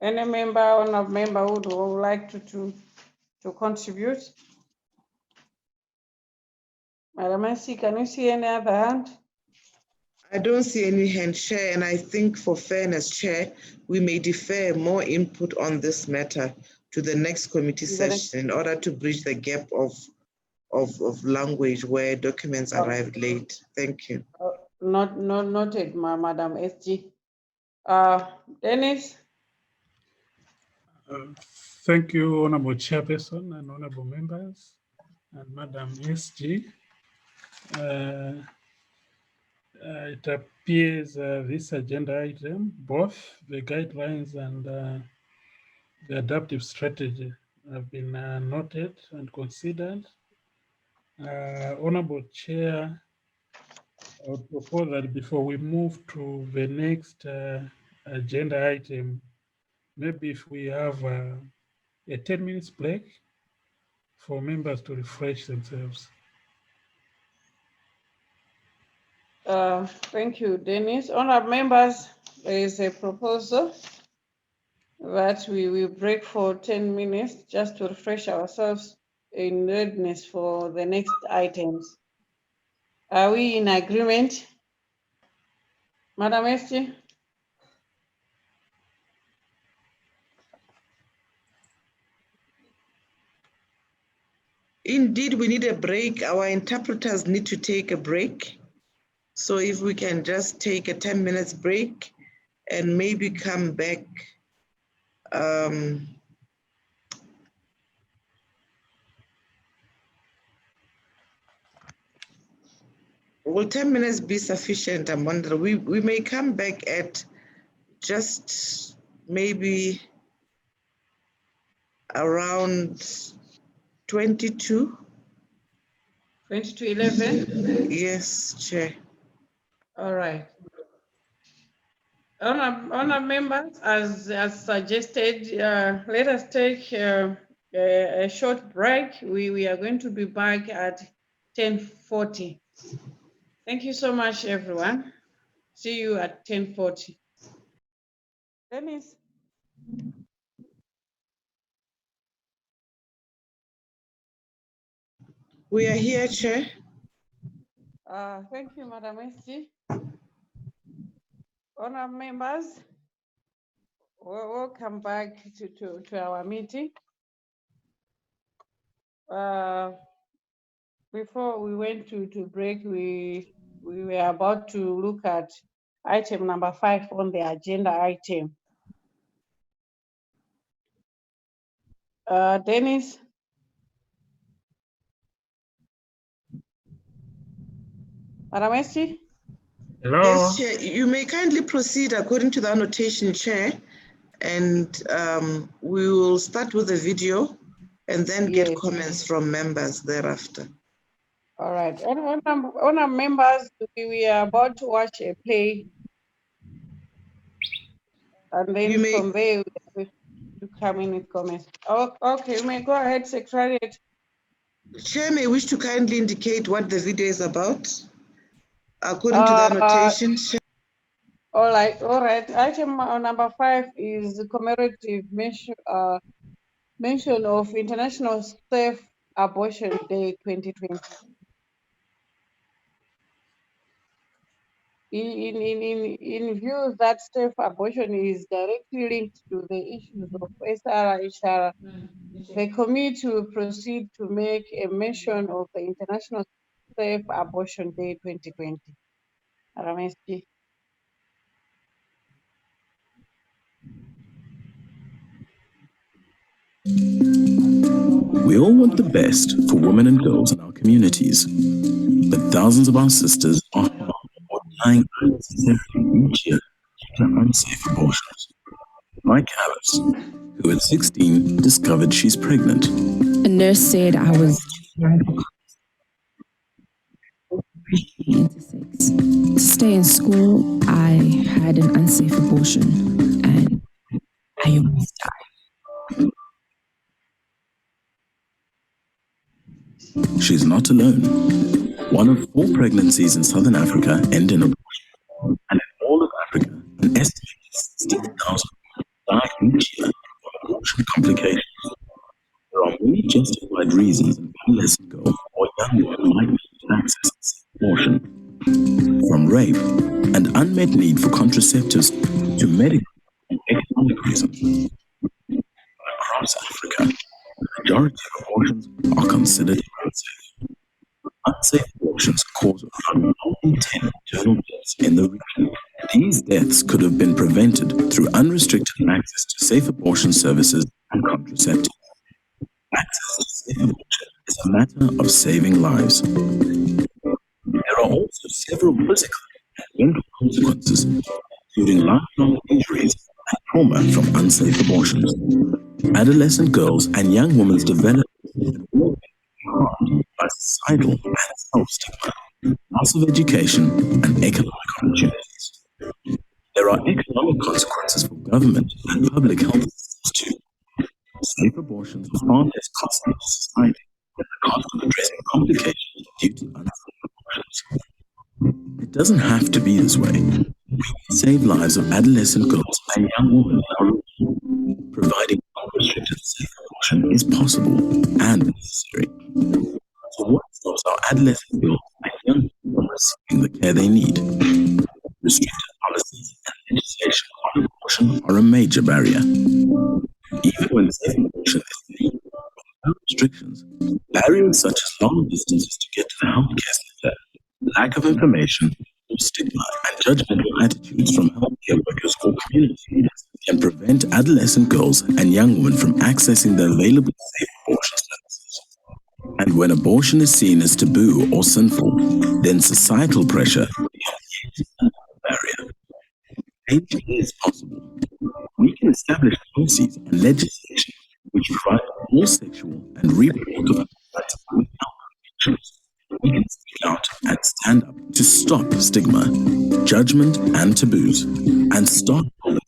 any member or not member who would like to contribute? Madam SG, can you see any other hand? I don't see any hand, Chair, and I think for fairness, Chair, we may defer more input on this matter to the next committee session in order to bridge the gap of language where documents arrived late. Thank you. Noted, Madam SG. Dennis? Thank you, Honorable Chairperson and Honorable members and Madam SG. It appears this agenda item, both the guidelines and the adaptive strategy have been noted and considered. Honorable Chair, I would propose that before we move to the next agenda item, maybe if we have a 10 minutes break for members to refresh themselves. Thank you, Dennis. Honourable members, there is a proposal that we will break for 10 minutes just to refresh ourselves in readiness for the next items. Are we in agreement? Madam SG? Indeed, we need a break. Our interpreters need to take a break. So if we can just take a 10 minutes break and maybe come back. Will 10 minutes be sufficient, Amanda? We may come back at just maybe around 22. 22:11? Yes, Chair. All right. Honour members, as suggested, let us take a short break. We are going to be back at 10:40. Thank you so much, everyone. See you at 10:40. Dennis? We are here, Chair. Thank you, Madam SG. Honour members, welcome back to our meeting. Before we went to break, we were about to look at item number 5 on the agenda item. Dennis? Madam SG? Hello. Yes, Chair. You may kindly proceed according to the annotation, Chair, and we will start with the video and then get comments from members thereafter. All right. Honour members, we are about to watch a play, and then from there we come in with comments. Oh, okay, you may go ahead, Secretariat. Chair may wish to kindly indicate what the video is about, according to the annotation. All right. Item number 5 is the commemorative mention of International Safe Abortion Day 2020. In view that safe abortion is directly linked to the issues of SRHR, the committee will proceed to make a mention of the International Safe Abortion Day 2020. RMSG. We all want the best for women and girls in our communities, but thousands of our sisters are harmed or dying unnecessarily each year due to unsafe abortions. Like Alice, who at 16 discovered she's pregnant. A nurse said I was intersex. To stay in school, I had an unsafe abortion and I almost died. She's not alone. 1 of 4 pregnancies in Southern Africa end in abortion, and in all of Africa, an estimated 60,000 die each year of abortion complications. There are many justified reasons an adolescent girl or young woman might need to access abortion, from rape and unmet need for contraceptives to medical and economic reasons. Across Africa, the majority of abortions are considered unsafe. Unsafe abortions cause around 1 in 10 maternal deaths in the region. These deaths could have been prevented through unrestricted access to safe abortion services and contraceptives. Access to safe abortion is a matter of saving lives. There are also several physical and mental consequences, including lifelong injuries and trauma from unsafe abortions. Adolescent girls and young women's development can all be harmed by societal and self-stigma, loss of education, and economic opportunities. There are economic consequences for government and public health systems too. Safe abortions are far less costly to society than the cost of addressing complications due to unsafe abortions. It doesn't have to be this way. We can save lives of adolescent girls and young women in our region. Providing unrestricted safe abortion is possible and necessary. So what stops our adolescent girls and young women from receiving the care they need? Restricted policies and legislation on abortion are a major barrier. Even when safe abortion is legal, with no restrictions, barriers such as long distances to get to the healthcare center, lack of information, or stigma and judgmental attitudes from healthcare workers or community leaders can prevent adolescent girls and young women from accessing the available safe abortion services. And when abortion is seen as taboo or sinful, then societal pressure becomes another barrier. Change is possible. We can establish policies and legislation which provide all sexual and reproductive rights without convictions. We can speak out and stand up to stop stigma, judgment, and taboos, and start building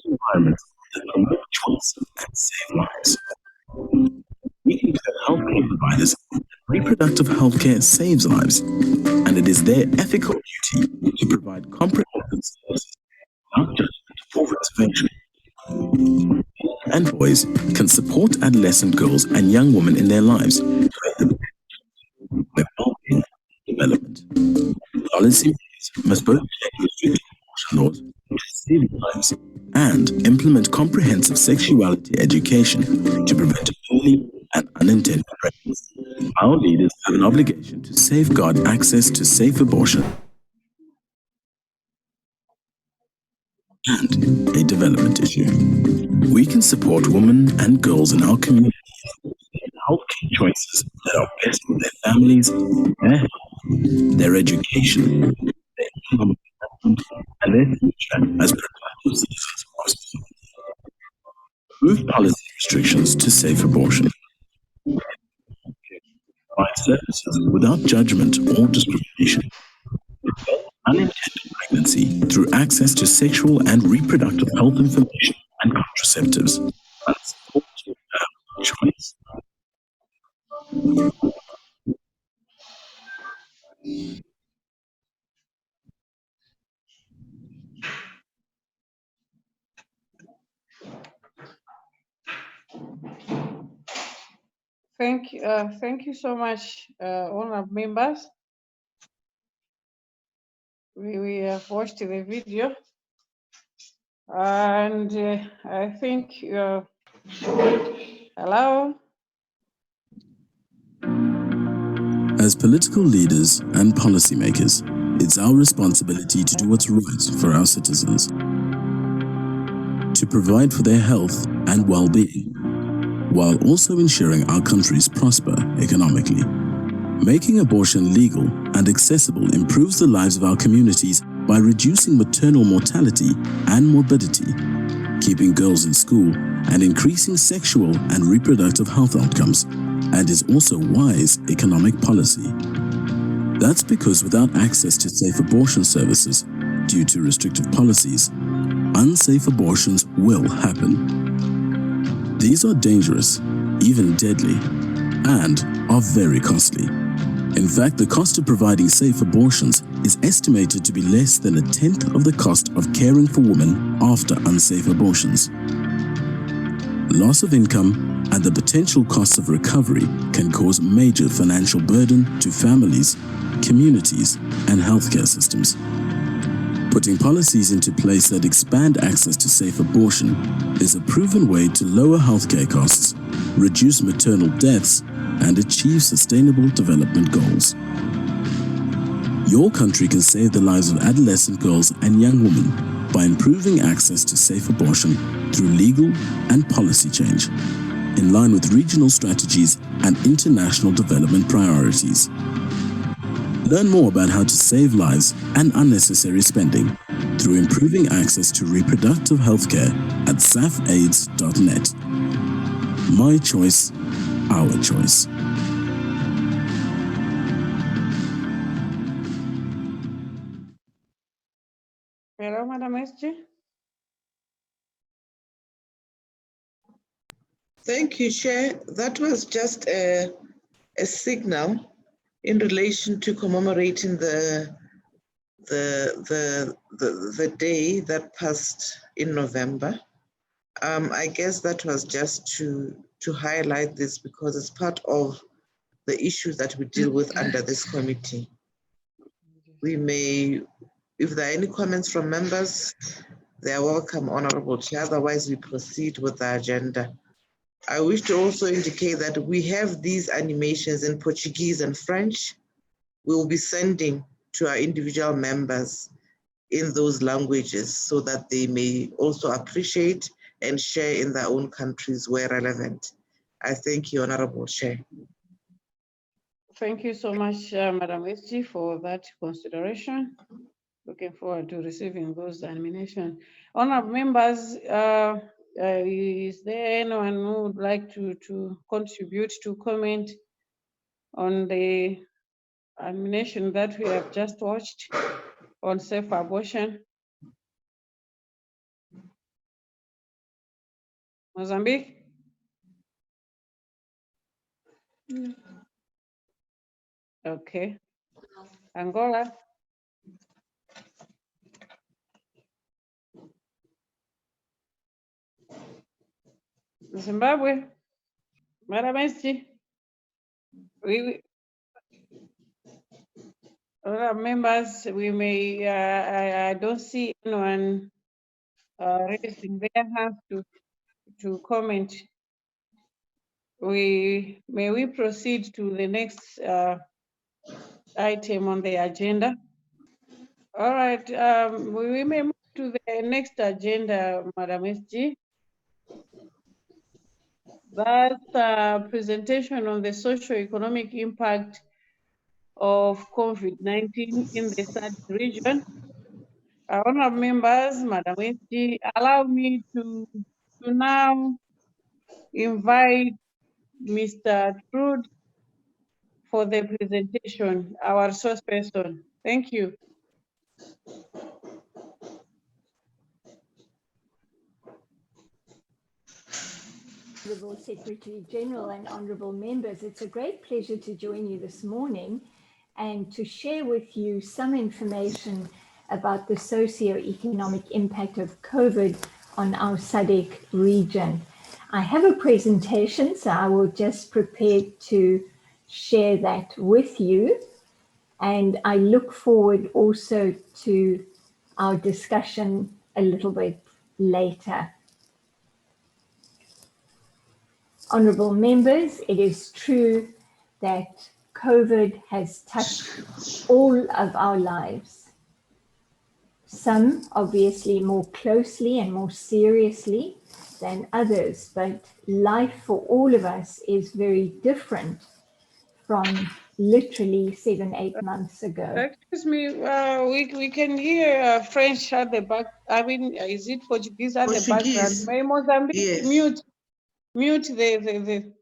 environments that promote choice and save lives. We can tell healthcare providers that reproductive healthcare saves lives, and it is their ethical duty to provide comprehensive services without judgment or reservation. And boys can support adolescent girls and young women in their lives by well-being development. Policymakers must both check restrictive abortion laws to save lives and implement comprehensive sexuality education to prevent early and unintended pregnancy. Our leaders have an obligation to safeguard access to safe abortion and a development issue. We can support women and girls in our community in healthcare choices that are best for their families, their health, their education, their economic development, and their future as productive citizens of society. Remove policy restrictions to safe abortion. Provide services without judgment or discrimination. Prevent unintended pregnancy through access to sexual and reproductive health information and contraceptives, and support choice. Thank you so much, honorable members. We have watched the video, and I think hello. As political leaders and policymakers, it's our responsibility to do what's right for our citizens, to provide for their health and well-being, while also ensuring our countries prosper economically. Making abortion legal and accessible improves the lives of our communities by reducing maternal mortality and morbidity, keeping girls in school, and increasing sexual and reproductive health outcomes, and is also wise economic policy. That's because without access to safe abortion services, due to restrictive policies, unsafe abortions will happen. These are dangerous, even deadly, and are very costly. In fact, the cost of providing safe abortions is estimated to be less than 1/10 of the cost of caring for women after unsafe abortions. Loss of income and the potential costs of recovery can cause major financial burden to families, communities, and healthcare systems. Putting policies into place that expand access to safe abortion is a proven way to lower healthcare costs, reduce maternal deaths, and achieve sustainable development goals. Your country can save the lives of adolescent girls and young women by improving access to safe abortion through legal and policy change, in line with regional strategies and international development priorities. Learn more about how to save lives and unnecessary spending through improving access to reproductive health care at safaids.net. My choice, our choice. Hello, Madam SG. Thank you, Chair. That was just a signal in relation to commemorating the day that passed in November. I guess that was just to highlight this because it's part of the issues that we deal with under this committee. We may, if there are any comments from members, they are welcome, Honorable Chair. Otherwise, we proceed with the agenda. I wish to also indicate that we have these animations in Portuguese and French. We will be sending to our individual members in those languages so that they may also appreciate and share in their own countries where relevant. I thank you, Honorable Chair. Thank you so much, Madam SG, for that consideration. Looking forward to receiving those animations. Honorable members, is there anyone who would like to contribute to comment on the animation that we have just watched on safe abortion? Mozambique? Okay. Angola? Zimbabwe? Madam SG? Members, we may, I don't see anyone raising their hands to comment. May we proceed to the next item on the agenda? All right, we may move to the next agenda, Madam SG. That's a presentation on the socio-economic impact of COVID-19 in the SADC region. Honorable members, Madam SG, allow me to now invite Mr. Trude for the presentation, our source person. Thank you. Honourable Secretary General and honourable members, it's a great pleasure to join you this morning and to share with you some information about the socio-economic impact of COVID on our SADC region. I have a presentation, so I will just prepare to share that with you. And I look forward also to our discussion a little bit later. Honourable members, it is true that COVID has touched all of our lives. Some obviously more closely and more seriously than others, but life for all of us is very different from literally 7-8 months ago. Excuse me, we can hear French at the back. I mean, is it Portuguese at the background? Portuguese. May Mozambique Yes. mute the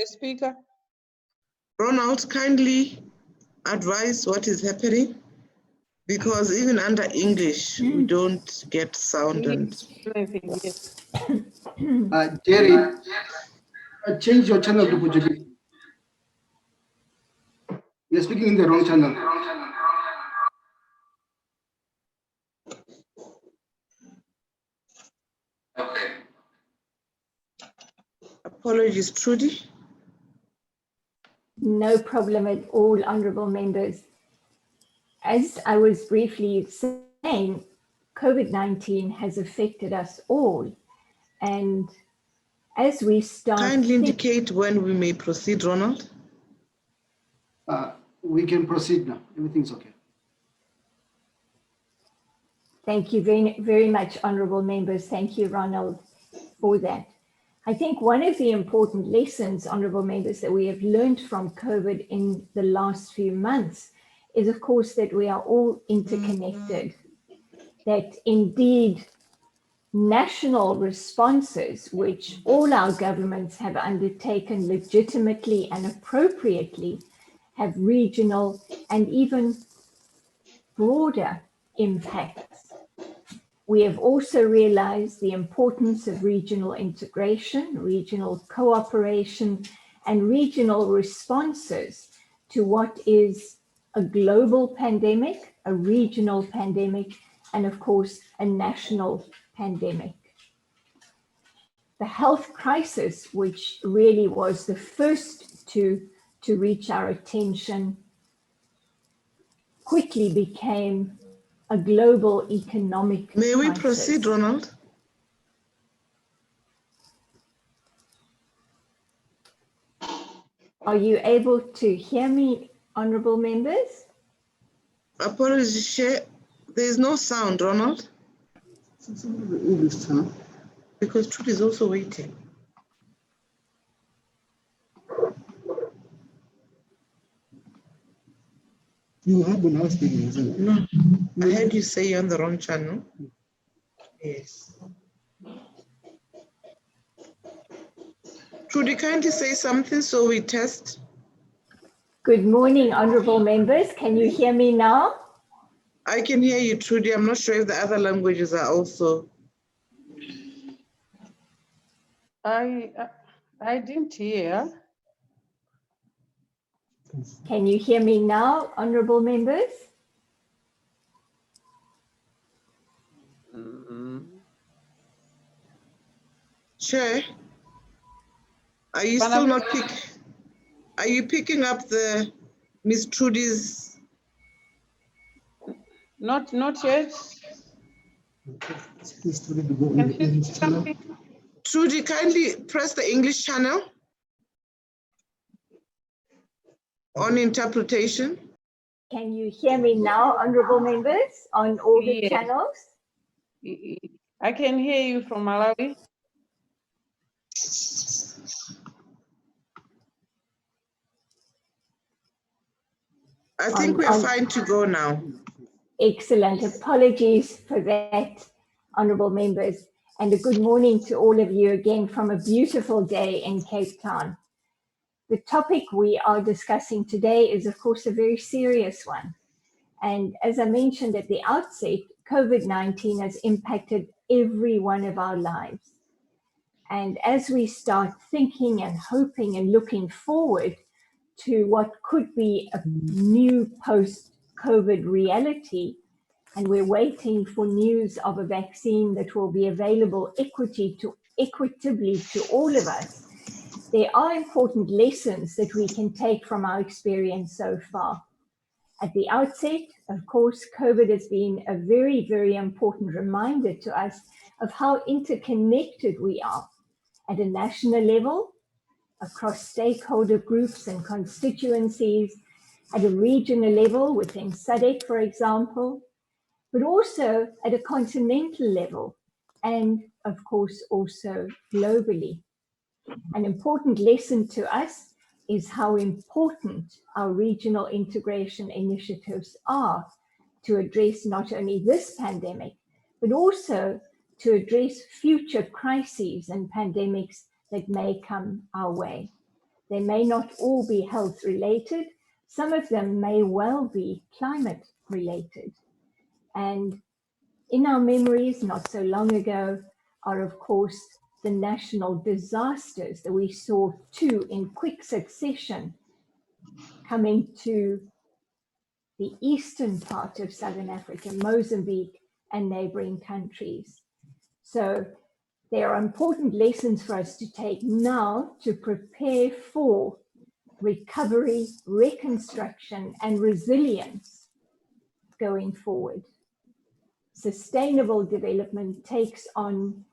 speaker. Ronald, kindly advise what is happening, because even under English, we don't get sound and Anything, yes. Jerry, change your channel to Portuguese. You're speaking in the wrong channel. Okay. apologies, Trudy. No problem at all, honourable members. As I was briefly saying, COVID-19 has affected us all. And as we start... Kindly indicate when we may proceed, Ronald. We can proceed now. Everything's okay. Thank you very, very much, honourable members. Thank you, Ronald, for that. I think one of the important lessons, honourable members, that we have learned from COVID in the last few months is, of course, that we are all interconnected, that indeed national responses, which all our governments have undertaken legitimately and appropriately, have regional and even broader impacts. We have also realized the importance of regional integration, regional cooperation, and regional responses to what is a global pandemic, a regional pandemic, and of course, a national pandemic. The health crisis, which really was the first to reach our attention, quickly became a global economic May we crisis. proceed, Ronald? Are you able to hear me, honourable members? Apologies, Chair. There is no sound, Ronald. English channel. Because Trudy is also waiting. You have been now speaking, isn't it? No, I heard you say you're on the wrong channel. Yes. Trudy, kindly say something so we test. Good morning, honourable members. Can you hear me now? I can hear you, Trudy. I'm not sure if the other languages are also. I didn't hear. Can you hear me now, honourable members? Chair, are you still not are you picking up the Miss Trudy's? Not yet. Trudy, kindly press the English channel on interpretation. Can you hear me now, honourable members, on all the Yes. channels? I can hear you from Malawi. I think we're fine to go now. Excellent. Apologies for that, honourable members, and a good morning to all of you again from a beautiful day in Cape Town. The topic we are discussing today is, of course, a very serious one. And as I mentioned at the outset, COVID-19 has impacted every one of our lives. And as we start thinking and hoping and looking forward to what could be a new post-COVID reality, and we're waiting for news of a vaccine that will be available equitably to all of us, there are important lessons that we can take from our experience so far. At the outset, of course, COVID has been a very, very important reminder to us of how interconnected we are at a national level, across stakeholder groups and constituencies, at a regional level within SADC, for example, but also at a continental level, and of course also globally. An important lesson to us is how important our regional integration initiatives are to address not only this pandemic, but also to address future crises and pandemics that may come our way. They may not all be health related. Some of them may well be climate related. And in our memories, not so long ago, are of course the national disasters that we saw two in quick succession coming to the eastern part of Southern Africa, Mozambique and neighboring countries. So there are important lessons for us to take now to prepare for recovery, reconstruction, and resilience going forward. Sustainable development takes on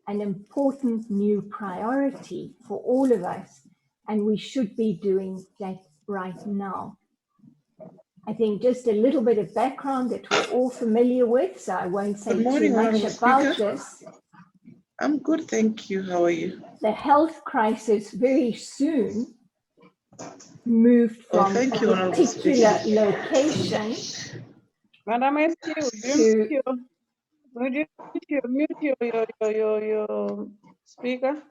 an important new priority for all of us, and we should be doing that right now. I think just a little bit of background that we're all familiar with, so I won't say Good morning, too much Honourable about Speaker. this. I'm good, thank you. How are you? The health crisis very soon moved Oh, from thank you, a Honourable particular Speaker. location Madam SQ, to would you mute your speaker?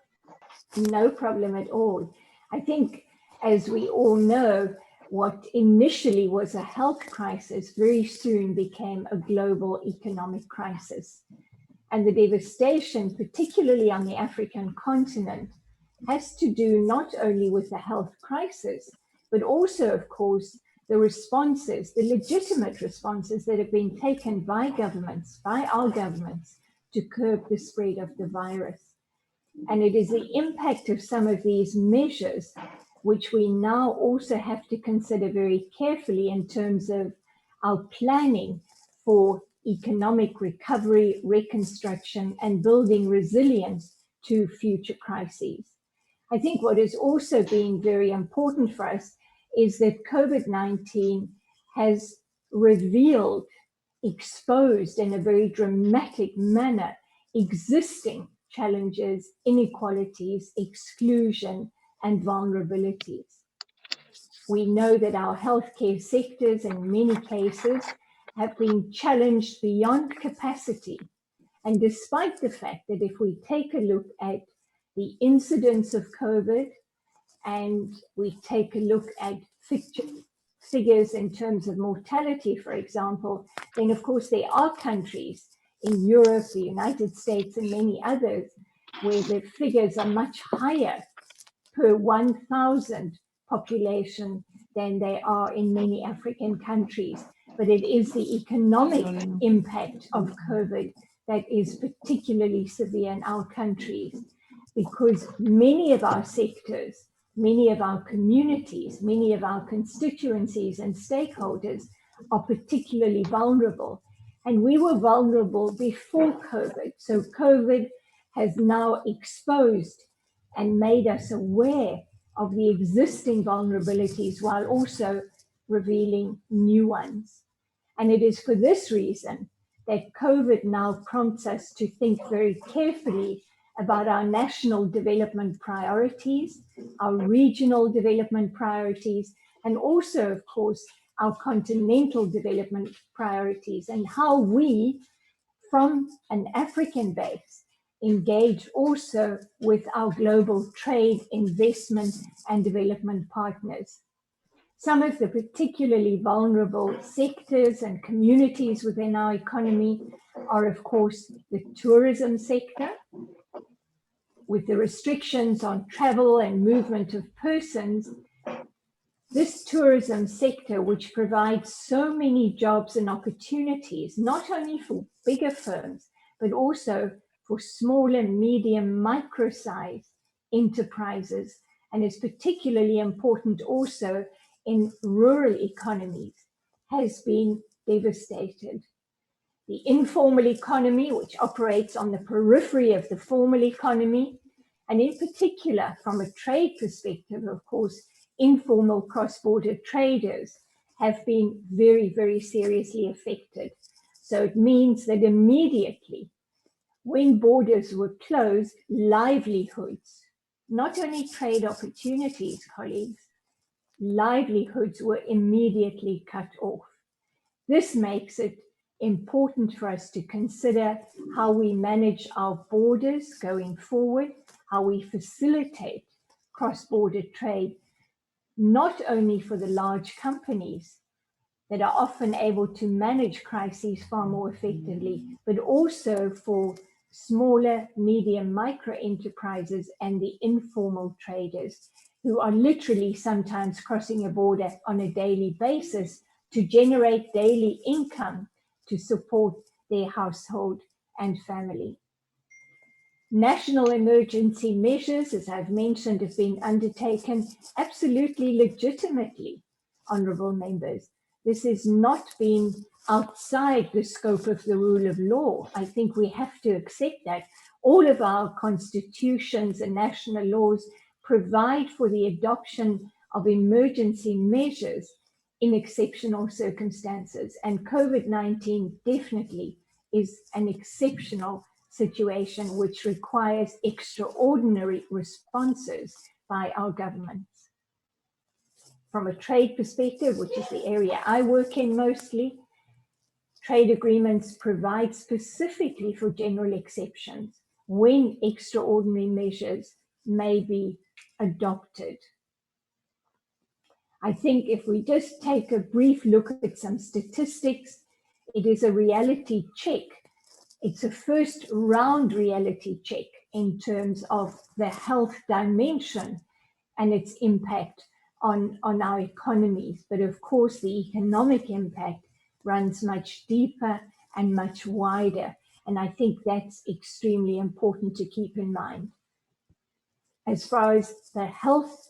no problem at all. I think, as we all know, what initially was a health crisis very soon became a global economic crisis. And the devastation, particularly on the African continent, has to do not only with the health crisis, but also, of course, the responses, the legitimate responses that have been taken by governments, by our governments, to curb the spread of the virus. And it is the impact of some of these measures which we now also have to consider very carefully in terms of our planning for economic recovery, reconstruction, and building resilience to future crises. I think what is also being very important for us is that COVID-19 has revealed, exposed in a very dramatic manner, existing challenges, inequalities, exclusion, and vulnerabilities. We know that our healthcare sectors in many cases have been challenged beyond capacity. And despite the fact that if we take a look at the incidence of COVID and we take a look at figures in terms of mortality, for example, then of course there are countries in Europe, the United States, and many others where the figures are much higher per 1,000 population than they are in many African countries. But it is the economic impact of COVID that is particularly severe in our countries, because many of our sectors, many of our communities, many of our constituencies and stakeholders are particularly vulnerable. And we were vulnerable before COVID. So COVID has now exposed and made us aware of the existing vulnerabilities while also revealing new ones. And it is for this reason that COVID now prompts us to think very carefully about our national development priorities, our regional development priorities, and also, of course, our continental development priorities, and how we, from an African base, engage also with our global trade, investment, and development partners. Some of the particularly vulnerable sectors and communities within our economy are, of course, the tourism sector, with the restrictions on travel and movement of persons. This tourism sector, which provides so many jobs and opportunities, not only for bigger firms, but also for small and medium micro-sized enterprises, and is particularly important also in rural economies, has been devastated. The informal economy, which operates on the periphery of the formal economy, and in particular, from a trade perspective, of course, informal cross-border traders have been very, very seriously affected. So it means that immediately, when borders were closed, livelihoods, not only trade opportunities, colleagues, livelihoods were immediately cut off. This makes it important for us to consider how we manage our borders going forward, how we facilitate cross-border trade, not only for the large companies that are often able to manage crises far more effectively, but also for smaller, medium, micro enterprises and the informal traders who are literally sometimes crossing a border on a daily basis to generate daily income to support their household and family. National emergency measures, as I've mentioned, have been undertaken absolutely legitimately, honourable members. This has not been outside the scope of the rule of law. I think we have to accept that. All of our constitutions and national laws provide for the adoption of emergency measures in exceptional circumstances, and COVID-19 definitely is an exceptional situation which requires extraordinary responses by our governments. From a trade perspective, which is the area I work in mostly, trade agreements provide specifically for general exceptions when extraordinary measures may be adopted. I think if we just take a brief look at some statistics, it is a reality check. It's a first round reality check in terms of the health dimension and its impact on our economies. But of course, the economic impact runs much deeper and much wider. And I think that's extremely important to keep in mind. As far as the health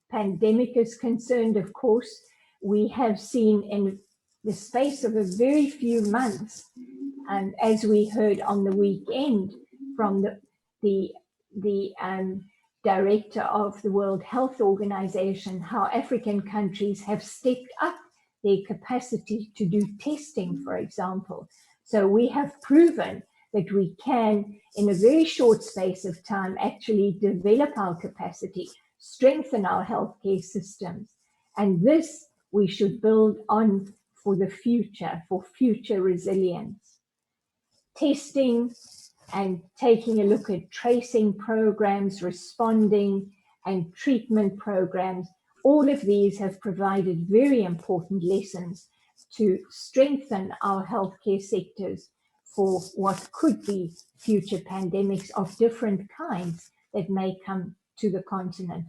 pandemic is concerned, of course, we have seen in the space of a very few months, and as we heard on the weekend from the director of the World Health Organization, how African countries have stepped up their capacity to do testing, for example. So we have proven that we can, in a very short space of time, actually develop our capacity, strengthen our healthcare systems. And this we should build on for the future, for future resilience. Testing and taking a look at tracing programs, responding and treatment programs, all of these have provided very important lessons to strengthen our healthcare sectors for what could be future pandemics of different kinds that may come to the continent.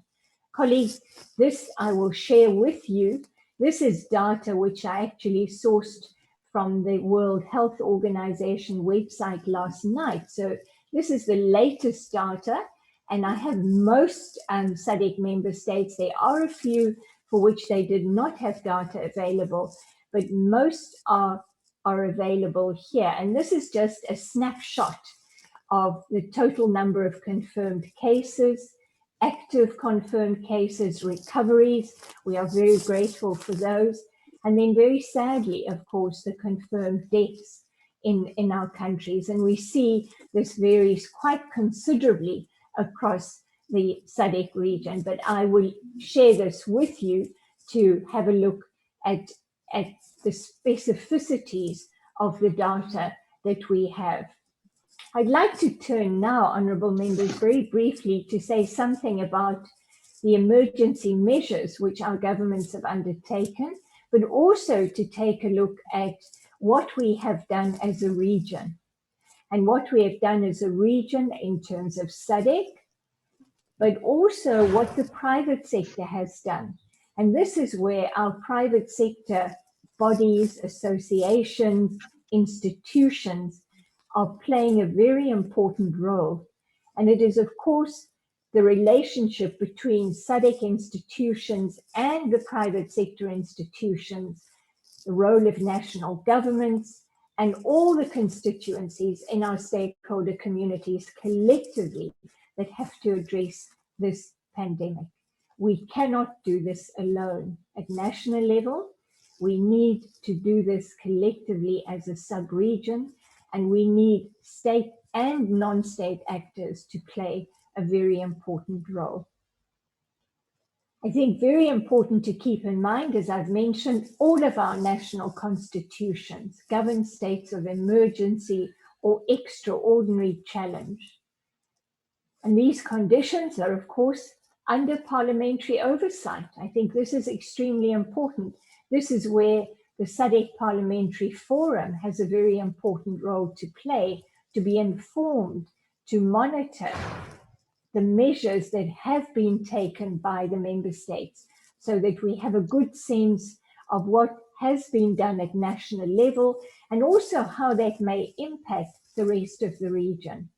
Colleagues, this I will share with you. This is data which I actually sourced from the World Health Organization website last night. So this is the latest data, and I have most SADC member states. There are a few for which they did not have data available, but most are available here. And this is just a snapshot of the total number of confirmed cases, active confirmed cases, recoveries. We are very grateful for those. And then very sadly, of course, the confirmed deaths in our countries. And we see this varies quite considerably across the SADC region. But I will share this with you to have a look at the specificities of the data that we have. I'd like to turn now, honourable members, very briefly to say something about the emergency measures which our governments have undertaken, but also to take a look at what we have done as a region. And what we have done as a region in terms of SADC, but also what the private sector has done. And this is where our private sector bodies, associations, institutions are playing a very important role. And it is, of course, the relationship between SADC institutions and the private sector institutions, the role of national governments, and all the constituencies in our stakeholder communities collectively that have to address this pandemic. We cannot do this alone at national level. We need to do this collectively as a sub-region, and we need state and non-state actors to play a very important role. I think very important to keep in mind, as I've mentioned, all of our national constitutions govern states of emergency or extraordinary challenge. And these conditions are, of course, under parliamentary oversight. I think this is extremely important. This is where the SADC Parliamentary Forum has a very important role to play, to be informed, to monitor the measures that have been taken by the member states so that we have a good sense of what has been done at national level and also how that may impact the rest of the region.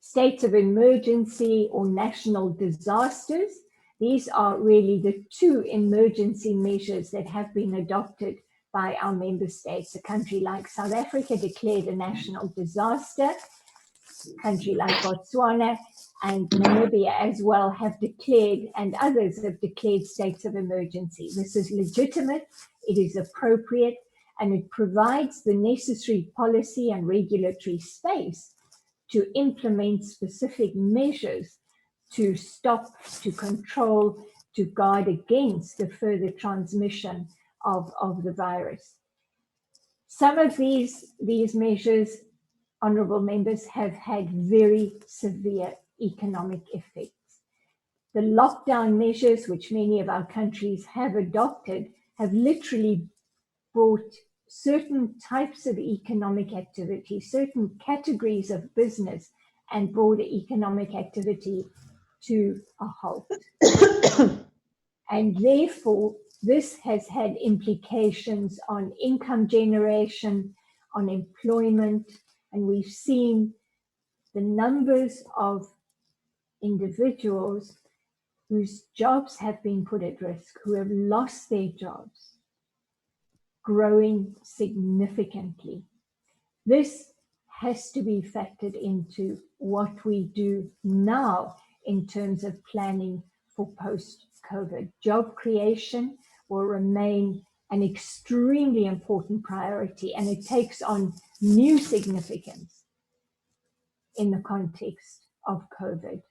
States of emergency or national disasters, these are really the two emergency measures that have been adopted by our member states. A country like South Africa declared a national disaster. A country like Botswana and Namibia as well have declared, and others have declared states of emergency. This is legitimate, it is appropriate, and it provides the necessary policy and regulatory space to implement specific measures to stop, to control, to guard against the further transmission of the virus. Some of these measures, honourable members, have had very severe economic effects. The lockdown measures, which many of our countries have adopted, have literally brought certain types of economic activity, certain categories of business and broader economic activity to a halt. And therefore, this has had implications on income generation, on employment, and we've seen the numbers of individuals whose jobs have been put at risk, who have lost their jobs, growing significantly. This has to be factored into what we do now in terms of planning for post-COVID. Job creation will remain an extremely important priority, and it takes on new significance in the context of COVID.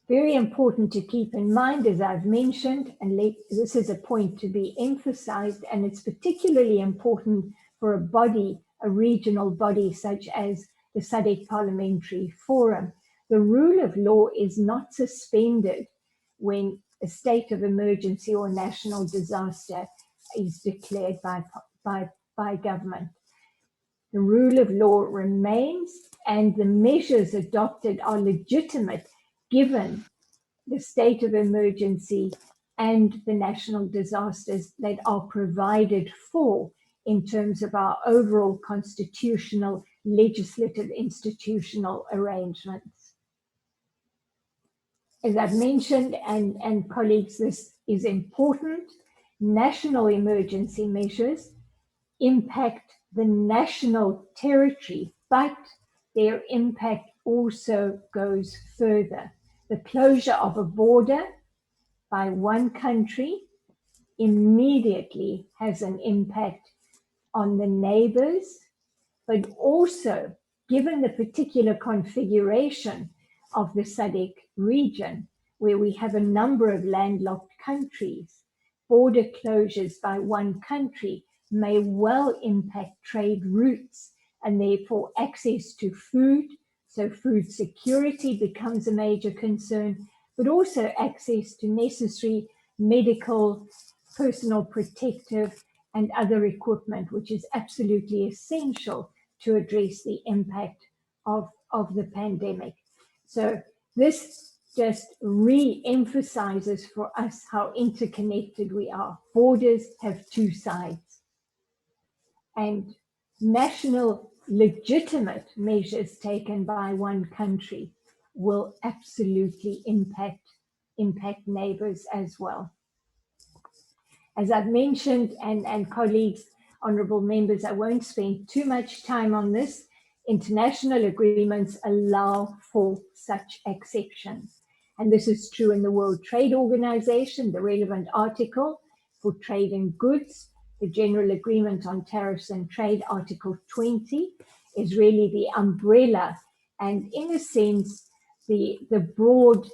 Very important to keep in mind, as I've mentioned, and this is a point to be emphasized, and it's particularly important for a body, a regional body such as the SADC Parliamentary Forum. The rule of law is not suspended when a state of emergency or national disaster is declared by government. The rule of law remains, and the measures adopted are legitimate given the state of emergency and the national disasters that are provided for in terms of our overall constitutional, legislative, institutional arrangements. As I've mentioned, and colleagues, this is important. National emergency measures impact the national territory, but their impact also goes further. The closure of a border by one country immediately has an impact on the neighbors, but also, given the particular configuration of the SADC region, where we have a number of landlocked countries, border closures by one country may well impact trade routes and therefore access to food. So food security becomes a major concern, but also access to necessary medical, personal protective, and other equipment, which is absolutely essential to address the impact of the pandemic. So this just re-emphasizes for us how interconnected we are. Borders have two sides, and national legitimate measures taken by one country will absolutely impact neighbors as well. As I've mentioned, and colleagues, honorable members, I won't spend too much time on this. International agreements allow for such exceptions. And this is true in the World Trade Organization, the relevant article for trade in goods. The General Agreement on Tariffs and Trade, Article 20, is really the umbrella and, in a sense, the broad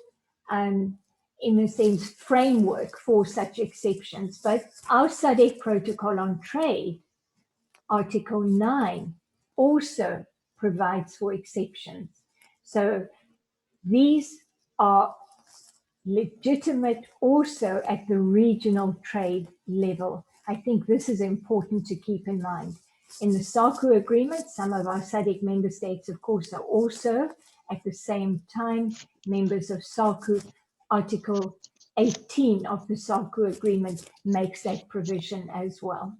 in a sense, framework for such exceptions. But our SADC Protocol on Trade, Article 9, also provides for exceptions. So these are legitimate also at the regional trade level. I think this is important to keep in mind. In the SACU agreement, some of our SADC member states, of course, are also at the same time members of SACU. Article 18 of the SACU agreement makes that provision as well.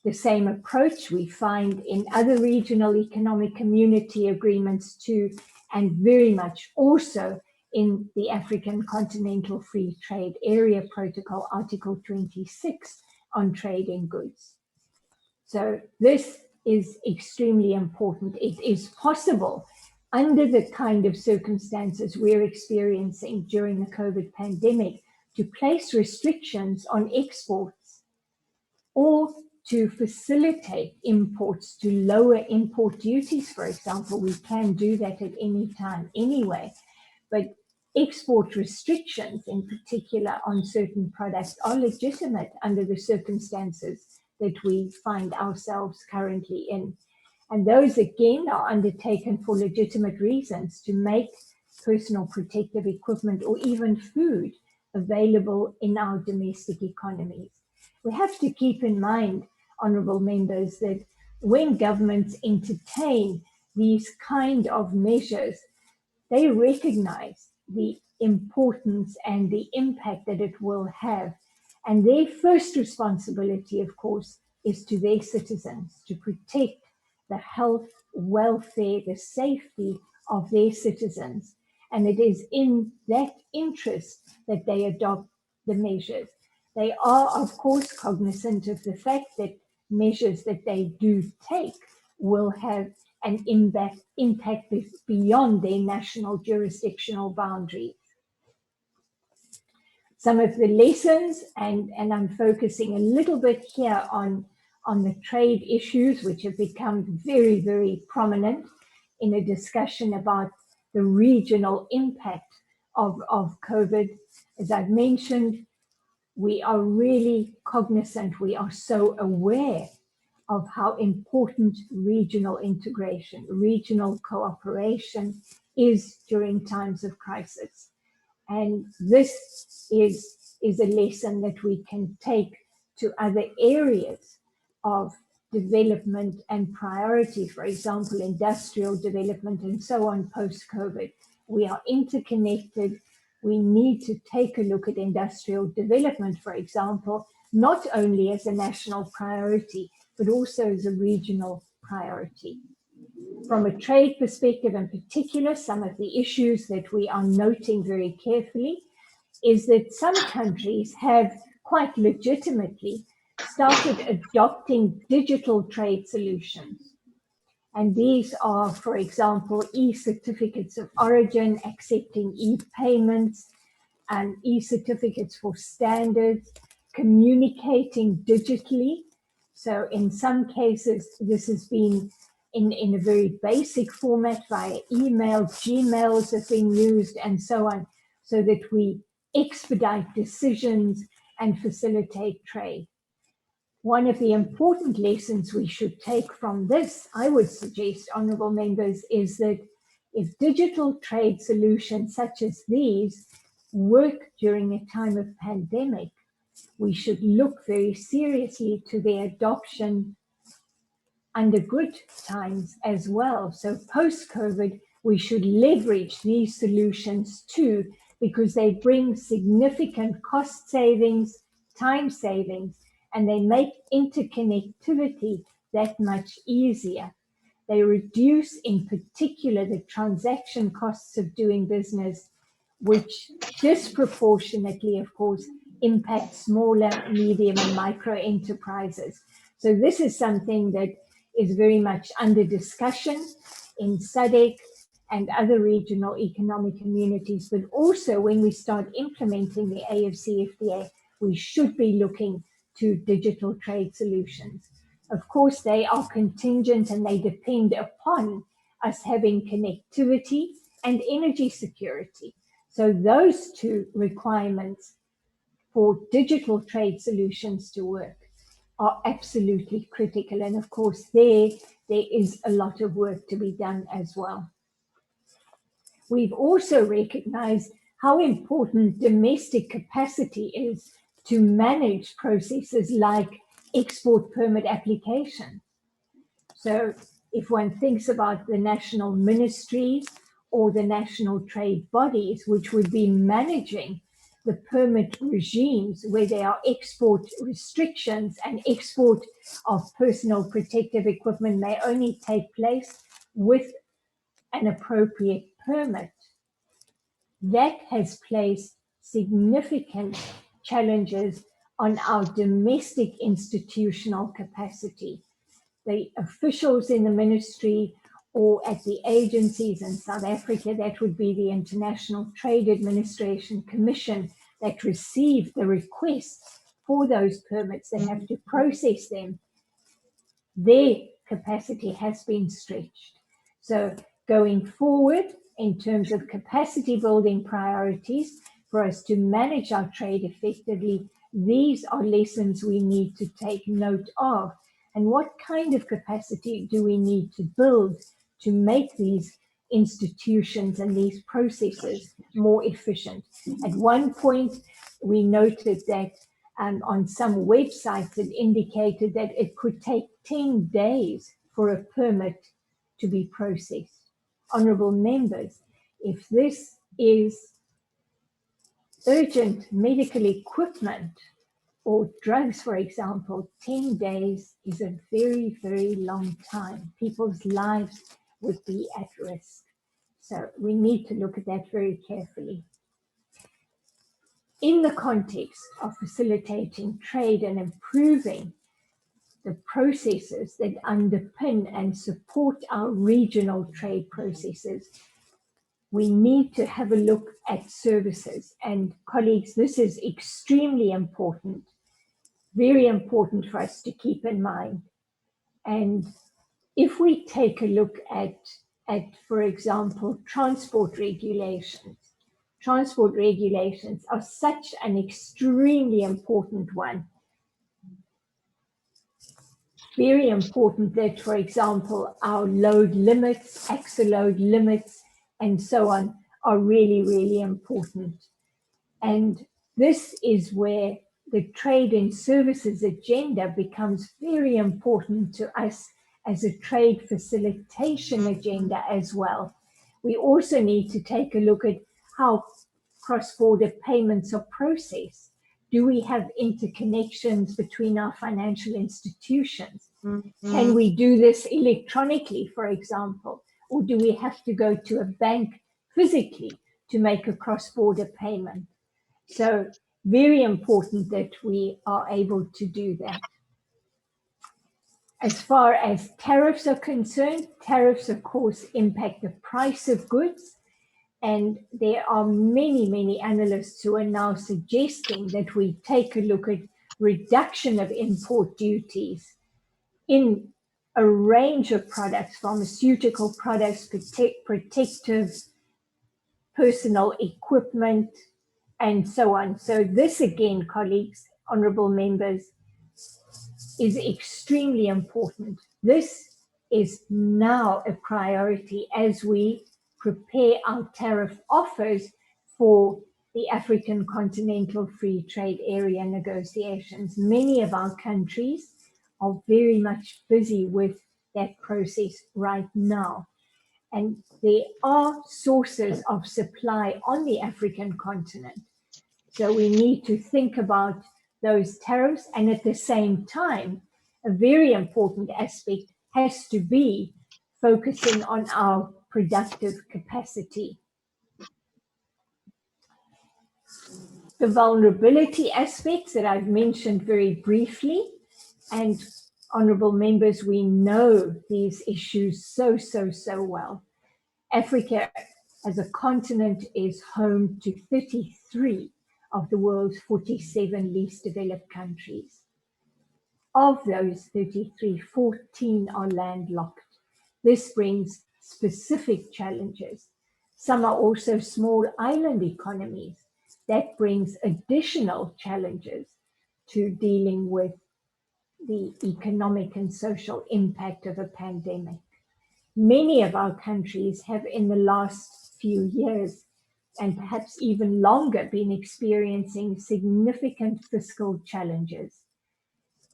The same approach we find in other regional economic community agreements too, and very much also in the African Continental Free Trade Area Protocol, Article 26 on trade in goods. So this is extremely important. It is possible under the kind of circumstances we're experiencing during the COVID pandemic to place restrictions on exports or to facilitate imports, to lower import duties, for example. We can do that at any time anyway, but export restrictions in particular on certain products are legitimate under the circumstances that we find ourselves currently in. And those again are undertaken for legitimate reasons to make personal protective equipment or even food available in our domestic economies. We have to keep in mind, honourable members, that when governments entertain these kind of measures, they recognise the importance and the impact that it will have. And their first responsibility, of course, is to their citizens, to protect the health, welfare, the safety of their citizens. And it is in that interest that they adopt the measures. They are, of course, cognizant of the fact that measures that they do take will have an impact beyond their national jurisdictional boundaries. Some of the lessons, and I'm focusing a little bit here on the trade issues, which have become very, very prominent in a discussion about the regional impact of COVID. As I've mentioned, we are really cognizant, we are so aware of how important regional integration, regional cooperation is during times of crisis. And this is a lesson that we can take to other areas of development and priority, for example, industrial development and so on post-COVID. We are interconnected. We need to take a look at industrial development, for example, not only as a national priority, but also as a regional priority. From a trade perspective in particular, some of the issues that we are noting very carefully is that some countries have quite legitimately started adopting digital trade solutions. And these are, for example, e-certificates of origin, accepting e-payments, and e-certificates for standards, communicating digitally. So in some cases, this has been in a very basic format via email, Gmails have been used and so on, so that we expedite decisions and facilitate trade. One of the important lessons we should take from this, I would suggest, honourable members, is that if digital trade solutions such as these work during a time of pandemic, we should look very seriously to their adoption under good times as well. So post-COVID, we should leverage these solutions too, because they bring significant cost savings, time savings, and they make interconnectivity that much easier. They reduce, in particular, the transaction costs of doing business, which disproportionately, of course, impact smaller, medium, and micro enterprises. So this is something that is very much under discussion in SADC and other regional economic communities, but also when we start implementing the AFCFTA, we should be looking to digital trade solutions. Of course, they are contingent and they depend upon us having connectivity and energy security. So those two requirements for digital trade solutions to work are absolutely critical. And of course, there is a lot of work to be done as well. We've also recognized how important domestic capacity is to manage processes like export permit application. So if one thinks about the national ministries or the national trade bodies, which would be managing the permit regimes where there are export restrictions and export of personal protective equipment may only take place with an appropriate permit, that has placed significant challenges on our domestic institutional capacity. The officials in the ministry or at the agencies in South Africa, that would be the International Trade Administration Commission that receive the requests for those permits, that have to process them, their capacity has been stretched. So going forward, in terms of capacity building priorities for us to manage our trade effectively, these are lessons we need to take note of. And what kind of capacity do we need to build to make these institutions and these processes more efficient? At one point, we noted that on some websites, it indicated that it could take 10 days for a permit to be processed. Honourable members, if this is urgent medical equipment or drugs, for example, 10 days is a very, very long time. People's lives would be at risk. So we need to look at that very carefully. In the context of facilitating trade and improving the processes that underpin and support our regional trade processes, we need to have a look at services. And colleagues, this is extremely important, very important for us to keep in mind. And if we take a look at, for example, transport regulations are such an extremely important one. Very important that, for example, our load limits, axle load limits, and so on are really, really important. And this is where the trade and services agenda becomes very important to us as a trade facilitation agenda as well. We also need to take a look at how cross-border payments are processed. Do we have interconnections between our financial institutions? Can we do this electronically, for example? Or do we have to go to a bank physically to make a cross-border payment? So very important that we are able to do that. As far as tariffs are concerned, tariffs, of course, impact the price of goods. And there are many, many analysts who are now suggesting that we take a look at reduction of import duties in a range of products, pharmaceutical products, protective, personal equipment, and so on. So this again, colleagues, honorable members, is extremely important. This is now a priority as we prepare our tariff offers for the African Continental Free Trade Area negotiations. Many of our countries are very much busy with that process right now. And there are sources of supply on the African continent. So we need to think about those tariffs, and at the same time, a very important aspect has to be focusing on our productive capacity. The vulnerability aspects that I've mentioned very briefly, and honorable members, we know these issues so well. Africa as a continent is home to 33 of the world's 47 least developed countries. Of those 33, 14 are landlocked. This brings specific challenges. Some are also small island economies. That brings additional challenges to dealing with the economic and social impact of a pandemic. Many of our countries have in the last few years, and perhaps even longer, been experiencing significant fiscal challenges.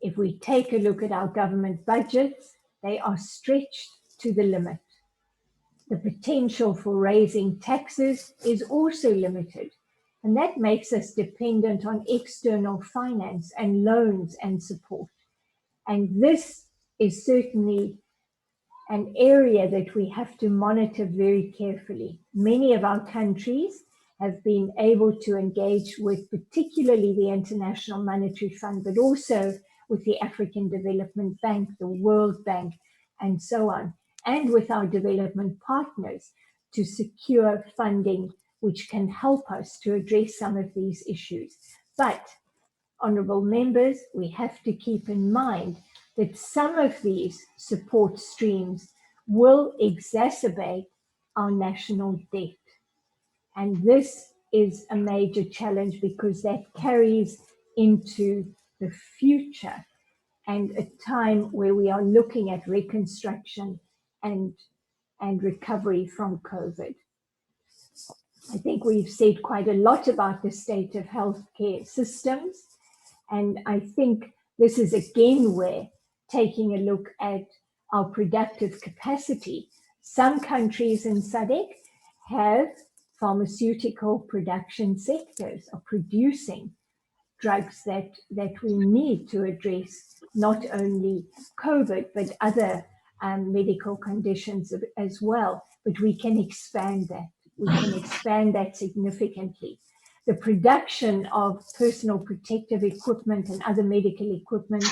If we take a look at our government budgets, they are stretched to the limit. The potential for raising taxes is also limited, and that makes us dependent on external finance and loans and support. And this is certainly an area that we have to monitor very carefully. Many of our countries have been able to engage with particularly the International Monetary Fund, but also with the African Development Bank, the World Bank, and so on, and with our development partners to secure funding which can help us to address some of these issues. But, honourable members, we have to keep in mind that some of these support streams will exacerbate our national debt. And this is a major challenge because that carries into the future and a time where we are looking at reconstruction and recovery from COVID. I think we've said quite a lot about the state of healthcare systems, and I think this is again where taking a look at our productive capacity. Some countries in SADC have pharmaceutical production sectors or producing drugs that we need to address not only COVID, but other medical conditions as well. But we can expand that. We can expand that significantly. The production of personal protective equipment and other medical equipment,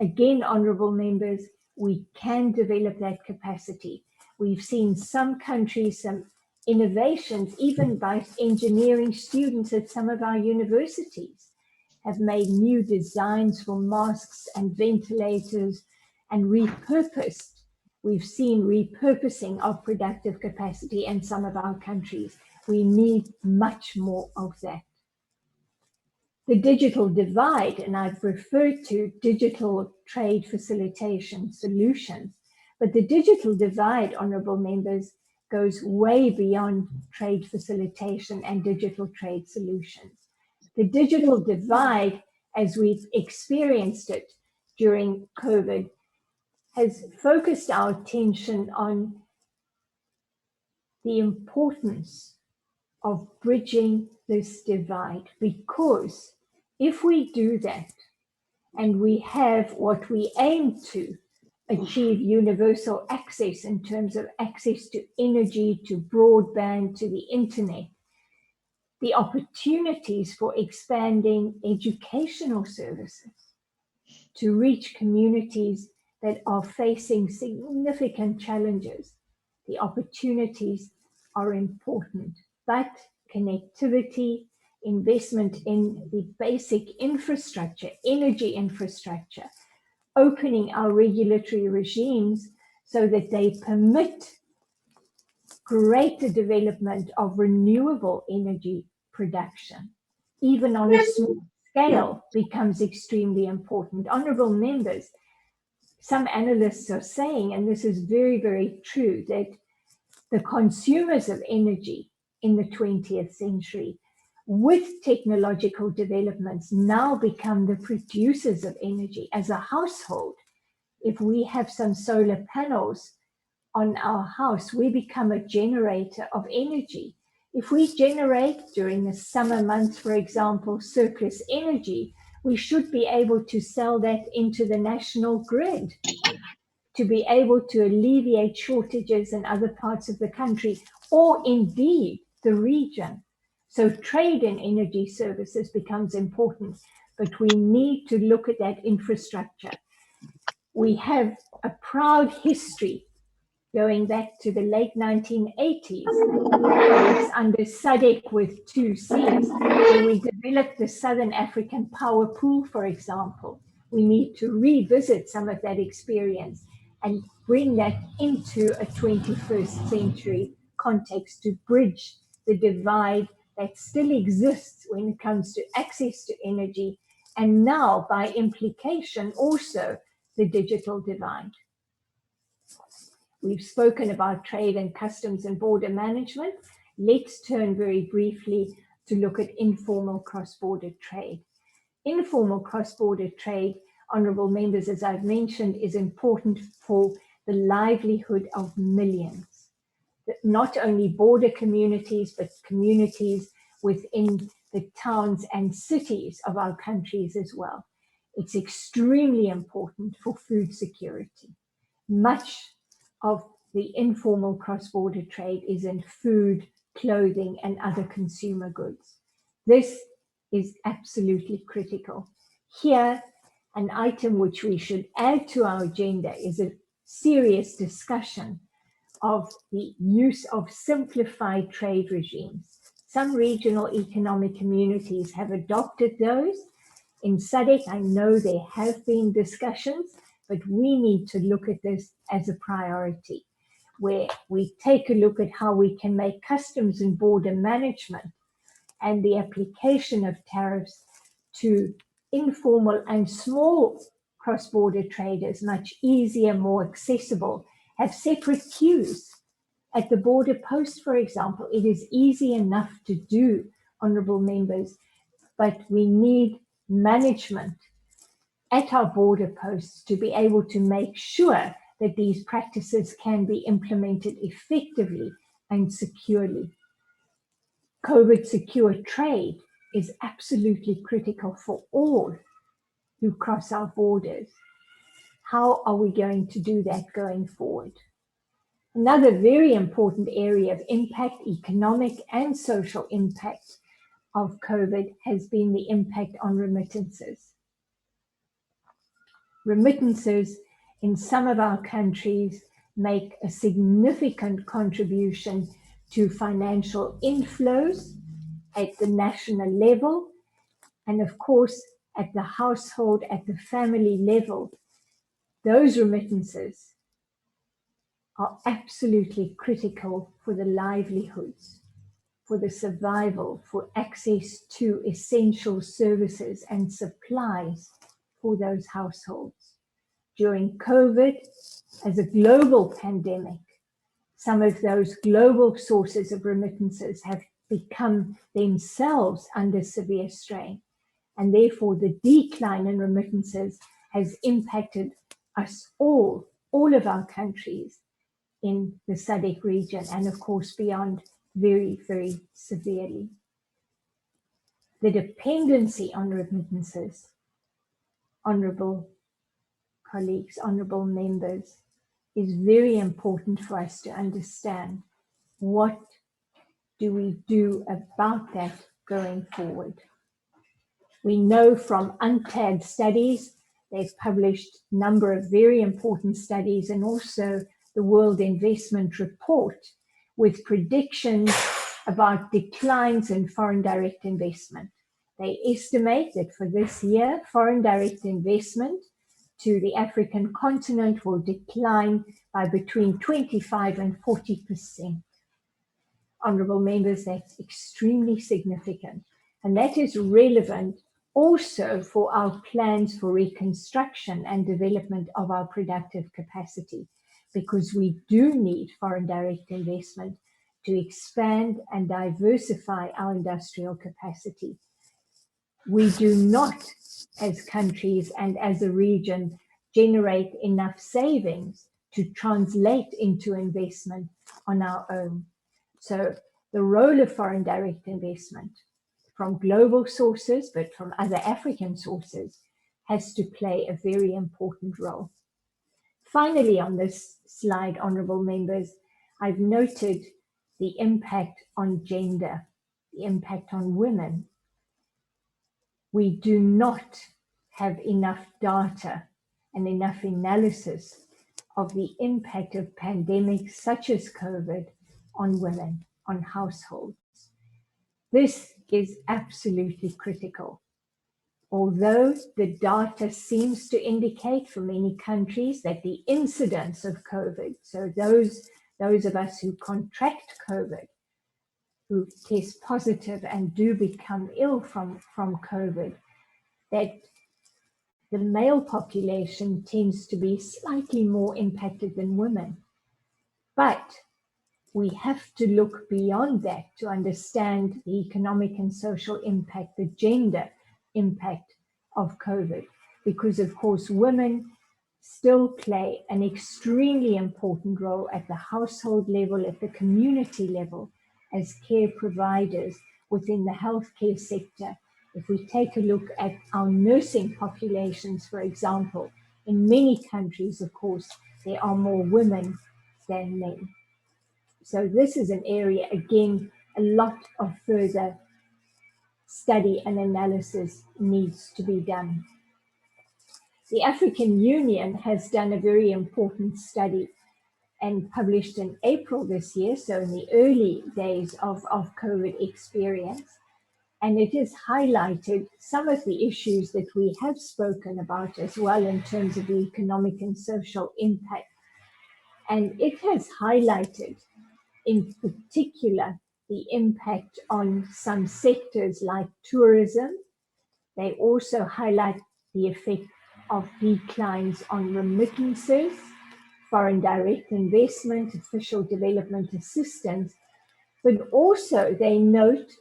again, honourable members, we can develop that capacity. We've seen some countries, some innovations, even by engineering students at some of our universities, have made new designs for masks and ventilators and repurposed. We've seen repurposing of productive capacity in some of our countries. We need much more of that. The digital divide, and I've referred to digital trade facilitation solutions, but the digital divide, honourable members, goes way beyond trade facilitation and digital trade solutions. The digital divide, as we've experienced it during COVID, has focused our attention on the importance of bridging this divide, because if we do that and we have what we aim to achieve, universal access in terms of access to energy, to broadband, to the internet, the opportunities for expanding educational services to reach communities that are facing significant challenges, the opportunities are important. But connectivity, investment in the basic infrastructure, energy infrastructure, opening our regulatory regimes so that they permit greater development of renewable energy production, even on a small scale, becomes extremely important. Honourable members, some analysts are saying, and this is very, very true, that the consumers of energy in the 20th century, with technological developments, now become the producers of energy. As a household, if we have some solar panels on our house, we become a generator of energy. If we generate during the summer months, for example, surplus energy, we should be able to sell that into the national grid to be able to alleviate shortages in other parts of the country, or indeed the region. So trade in energy services becomes important, but we need to look at that infrastructure. We have a proud history going back to the late 1980s. It's under SADC with 2 Cs, where we developed the Southern African Power Pool, for example. We need to revisit some of that experience and bring that into a 21st century context to bridge the divide that still exists when it comes to access to energy, and now by implication also the digital divide. We've spoken about trade and customs and border management. Let's turn very briefly to look at informal cross-border trade. Informal cross-border trade, honourable members, as I've mentioned, is important for the livelihood of millions. Not only border communities, but communities within the towns and cities of our countries as well. It's extremely important for food security. Much of the informal cross-border trade is in food, clothing, and other consumer goods. This is absolutely critical. Here, an item which we should add to our agenda is a serious discussion of the use of simplified trade regimes. Some regional economic communities have adopted those. In SADC, I know there have been discussions, but we need to look at this as a priority, where we take a look at how we can make customs and border management and the application of tariffs to informal and small cross-border traders much easier, more accessible. Have separate queues at the border post, for example. It is easy enough to do, honourable members, but we need management at our border posts to be able to make sure that these practices can be implemented effectively and securely. COVID secure trade is absolutely critical for all who cross our borders. How are we going to do that going forward? Another very important area of impact, economic and social impact of COVID, has been the impact on remittances. Remittances in some of our countries make a significant contribution to financial inflows at the national level, and of course at the household, at the family level. Those remittances are absolutely critical for the livelihoods, for the survival, for access to essential services and supplies for those households. During COVID, as a global pandemic, some of those global sources of remittances have become themselves under severe strain, and therefore the decline in remittances has impacted us all of our countries in the SADC region, and of course beyond, very, very severely. The dependency on remittances, honourable colleagues, honourable members, is very important for us to understand. What do we do about that going forward? We know from UNTAD studies, they've published a number of very important studies, and also the World Investment Report with predictions about declines in foreign direct investment. They estimate that for this year, foreign direct investment to the African continent will decline by between 25 and 40%. Honourable members, that's extremely significant. And that is relevant also for our plans for reconstruction and development of our productive capacity, because we do need foreign direct investment to expand and diversify our industrial capacity. We do not, as countries and as a region, generate enough savings to translate into investment on our own. So the role of foreign direct investment from global sources, but from other African sources, has to play a very important role. Finally, on this slide, honourable members, I've noted the impact on gender, the impact on women. We do not have enough data and enough analysis of the impact of pandemics such as COVID on women, on households. This is absolutely critical. Although the data seems to indicate for many countries that the incidence of COVID, so those those of us who contract COVID, who test positive and do become ill from COVID, that the male population tends to be slightly more impacted than women. But we have to look beyond that to understand the economic and social impact, the gender impact of COVID, because of course women still play an extremely important role at the household level, at the community level, as care providers within the healthcare sector. If we take a look at our nursing populations, for example, in many countries, of course, there are more women than men. So this is an area, again, a lot of further study and analysis needs to be done. The African Union has done a very important study and published in April this year, so in the early days of COVID experience. And it has highlighted some of the issues that we have spoken about as well in terms of the economic and social impact. And it has highlighted in particular the impact on some sectors like tourism. They also highlight the effect of declines on remittances, foreign direct investment, official development assistance, but also they note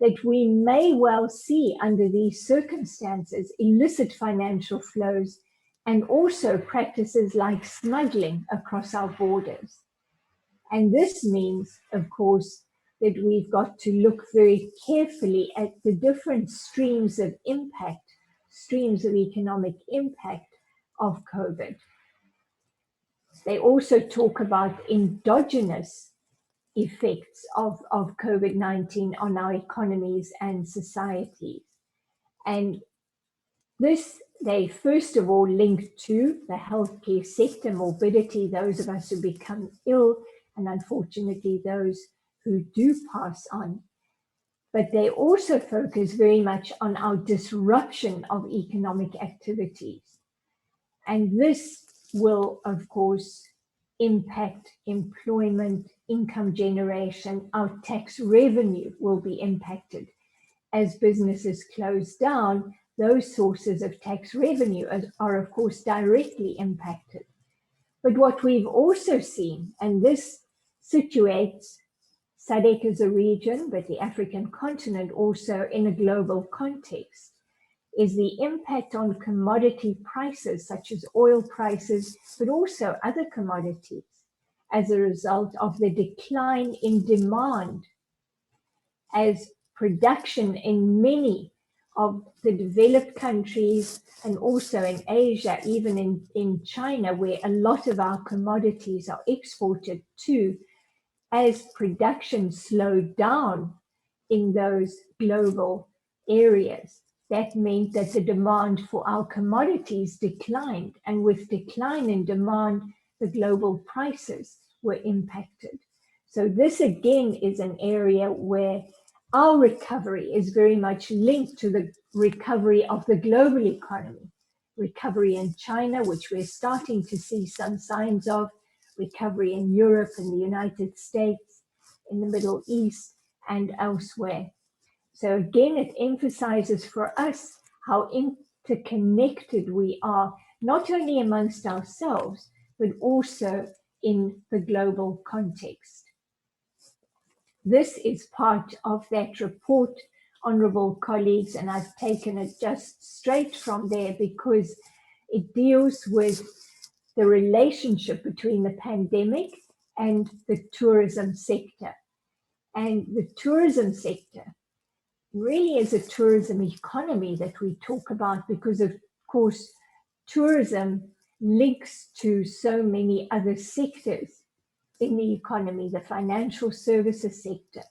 that we may well see under these circumstances illicit financial flows and also practices like smuggling across our borders. And this means, of course, that we've got to look very carefully at the different streams of impact, streams of economic impact of COVID. They also talk about endogenous effects of COVID-19 on our economies and societies. And this, they first of all link to the healthcare sector, morbidity, those of us who become ill, and unfortunately those who do pass on. But they also focus very much on our disruption of economic activities. And this will, of course, impact employment, income generation. Our tax revenue will be impacted. As businesses close down, those sources of tax revenue are of course directly impacted. But what we've also seen, and this situates SADC as a region, but the African continent also in a global context, is the impact on commodity prices such as oil prices, but also other commodities as a result of the decline in demand as production in many of the developed countries and also in Asia, even in China, where a lot of our commodities are exported to, as production slowed down in those global areas. That meant that the demand for our commodities declined, and with decline in demand, the global prices were impacted. So this again is an area where our recovery is very much linked to the recovery of the global economy. Recovery in China, which we're starting to see some signs of, recovery in Europe and the United States, in the Middle East and elsewhere. So again, it emphasizes for us how interconnected we are, not only amongst ourselves, but also in the global context. This is part of that report, honorable colleagues, and I've taken it just straight from there because it deals with the relationship between the pandemic and the tourism sector. And the tourism sector really is a tourism economy that we talk about because, of course, tourism links to so many other sectors in the economy, the financial services sector,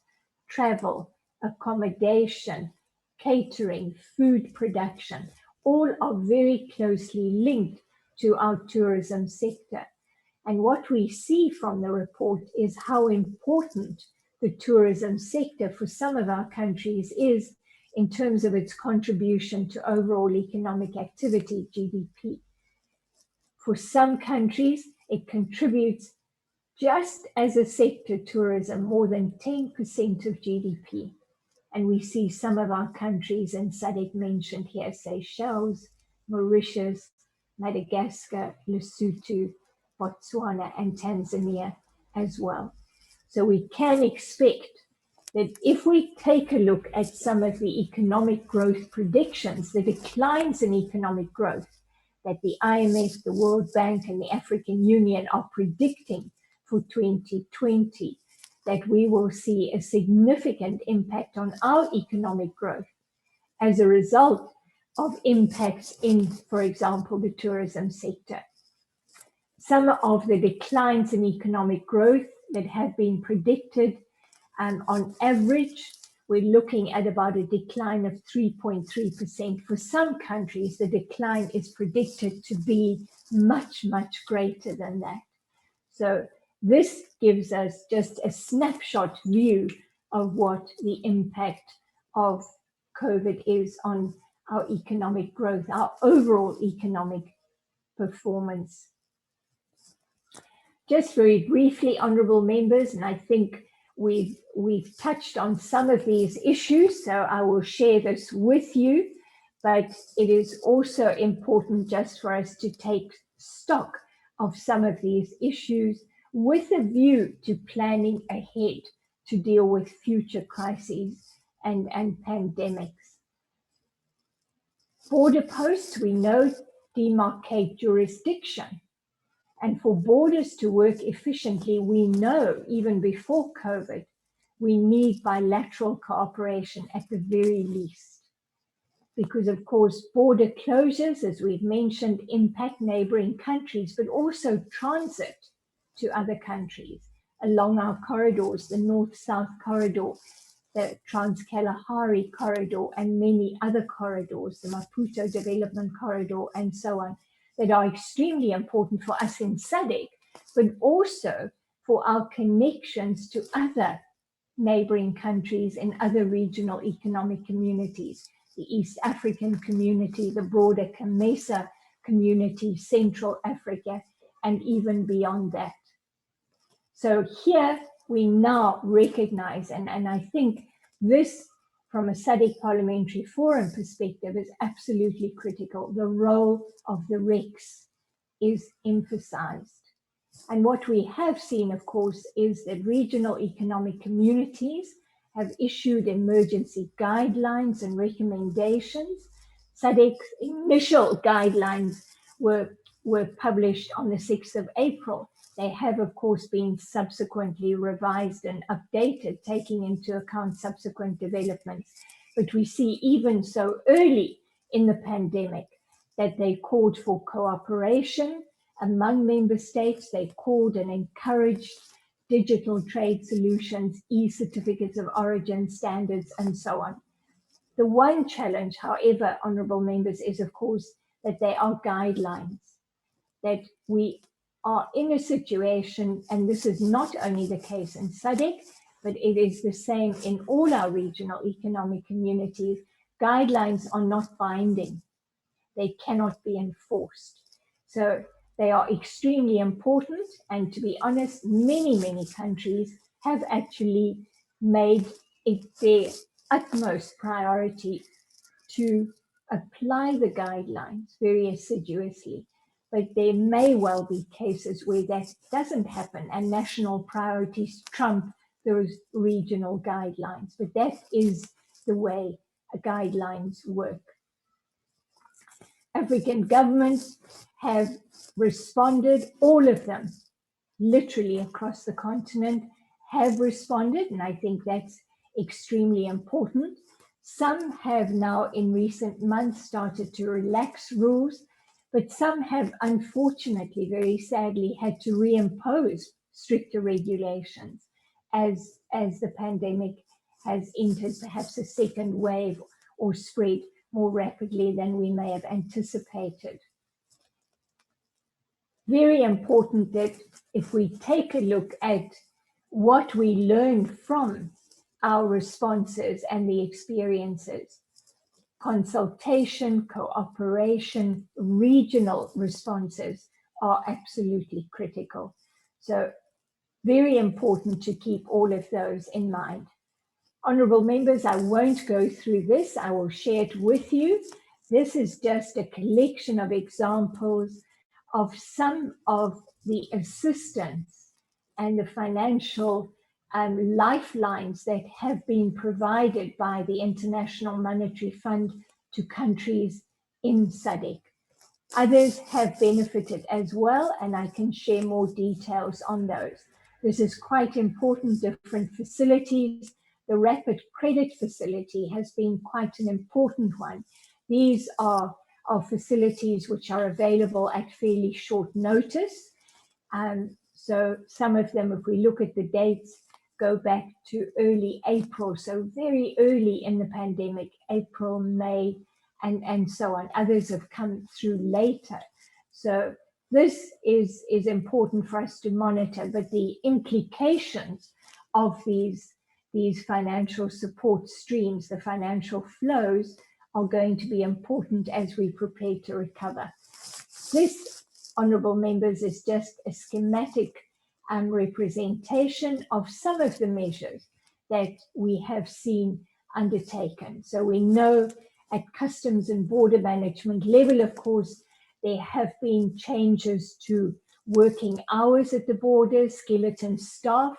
travel, accommodation, catering, food production, all are very closely linked to our tourism sector. And what we see from the report is how important the tourism sector for some of our countries is in terms of its contribution to overall economic activity, GDP. For some countries, it contributes Just as a sector, tourism, more than 10% of GDP. And we see some of our countries, and SADC mentioned here, Seychelles, Mauritius, Madagascar, Lesotho, Botswana, and Tanzania as well. So we can expect that if we take a look at some of the economic growth predictions, the declines in economic growth that the IMF, the World Bank, and the African Union are predicting for 2020, that we will see a significant impact on our economic growth as a result of impacts in, for example, the tourism sector. Some of the declines in economic growth that have been predicted, on average, we're looking at about a decline of 3.3%. For some countries, the decline is predicted to be much, much greater than that. So this gives us just a snapshot view of what the impact of COVID is on our economic growth, our overall economic performance. Just very briefly, honourable members, and I think we've touched on some of these issues, so I will share this with you, but it is also important just for us to take stock of some of these issues with a view to planning ahead to deal with future crises and pandemics. Border posts, we know, demarcate jurisdiction. And for borders to work efficiently, we know, even before COVID, we need bilateral cooperation at the very least. Because, of course, border closures, as we've mentioned, impact neighboring countries, but also transit to other countries along our corridors, the North-South corridor, the Trans-Kalahari corridor, and many other corridors, the Maputo Development Corridor, and so on, that are extremely important for us in SADC, but also for our connections to other neighboring countries and other regional economic communities, the East African community, the broader COMESA community, Central Africa, and even beyond that. So here we now recognize, and I think this, from a SADC Parliamentary Forum perspective, is absolutely critical. The role of the RECs is emphasized. And what we have seen, of course, is that regional economic communities have issued emergency guidelines and recommendations. SADC's initial guidelines were published on the 6th of April. They have, of course, been subsequently revised and updated, taking into account subsequent developments. But we see even so early in the pandemic that they called for cooperation among member states. They called and encouraged digital trade solutions, e-certificates of origin standards, and so on. The one challenge, however, honourable members, is, of course, that they are guidelines, that we are in a situation, and this is not only the case in SADC, but it is the same in all our regional economic communities. Guidelines are not binding. They cannot be enforced. So they are extremely important, and to be honest, many, many countries have actually made it their utmost priority to apply the guidelines very assiduously. But there may well be cases where that doesn't happen and national priorities trump those regional guidelines. But that is the way guidelines work. African governments have responded, all of them, literally across the continent, have responded, and I think that's extremely important. Some have now in recent months started to relax rules, but some have unfortunately, very sadly, had to reimpose stricter regulations as the pandemic has entered perhaps a second wave or spread more rapidly than we may have anticipated. Very important that if we take a look at what we learned from our responses and the experiences, consultation, cooperation, regional responses are absolutely critical. So very important to keep all of those in mind. Honourable members, I won't go through this. I will share it with you. This is just a collection of examples of some of the assistance and the financial lifelines that have been provided by the International Monetary Fund to countries in SADC. Others have benefited as well, and I can share more details on those. This is quite important, different facilities. The rapid credit facility has been quite an important one. These are facilities which are available at fairly short notice. So some of them, if we look at the dates, go back to early April, so very early in the pandemic, April, May, and so on. Others have come through later. So this is important for us to monitor, but the implications of these financial support streams, the financial flows, are going to be important as we prepare to recover. This, honourable members, is just a schematic representation of some of the measures that we have seen undertaken. So we know at Customs and Border Management level, of course, there have been changes to working hours at the border. Skeleton staff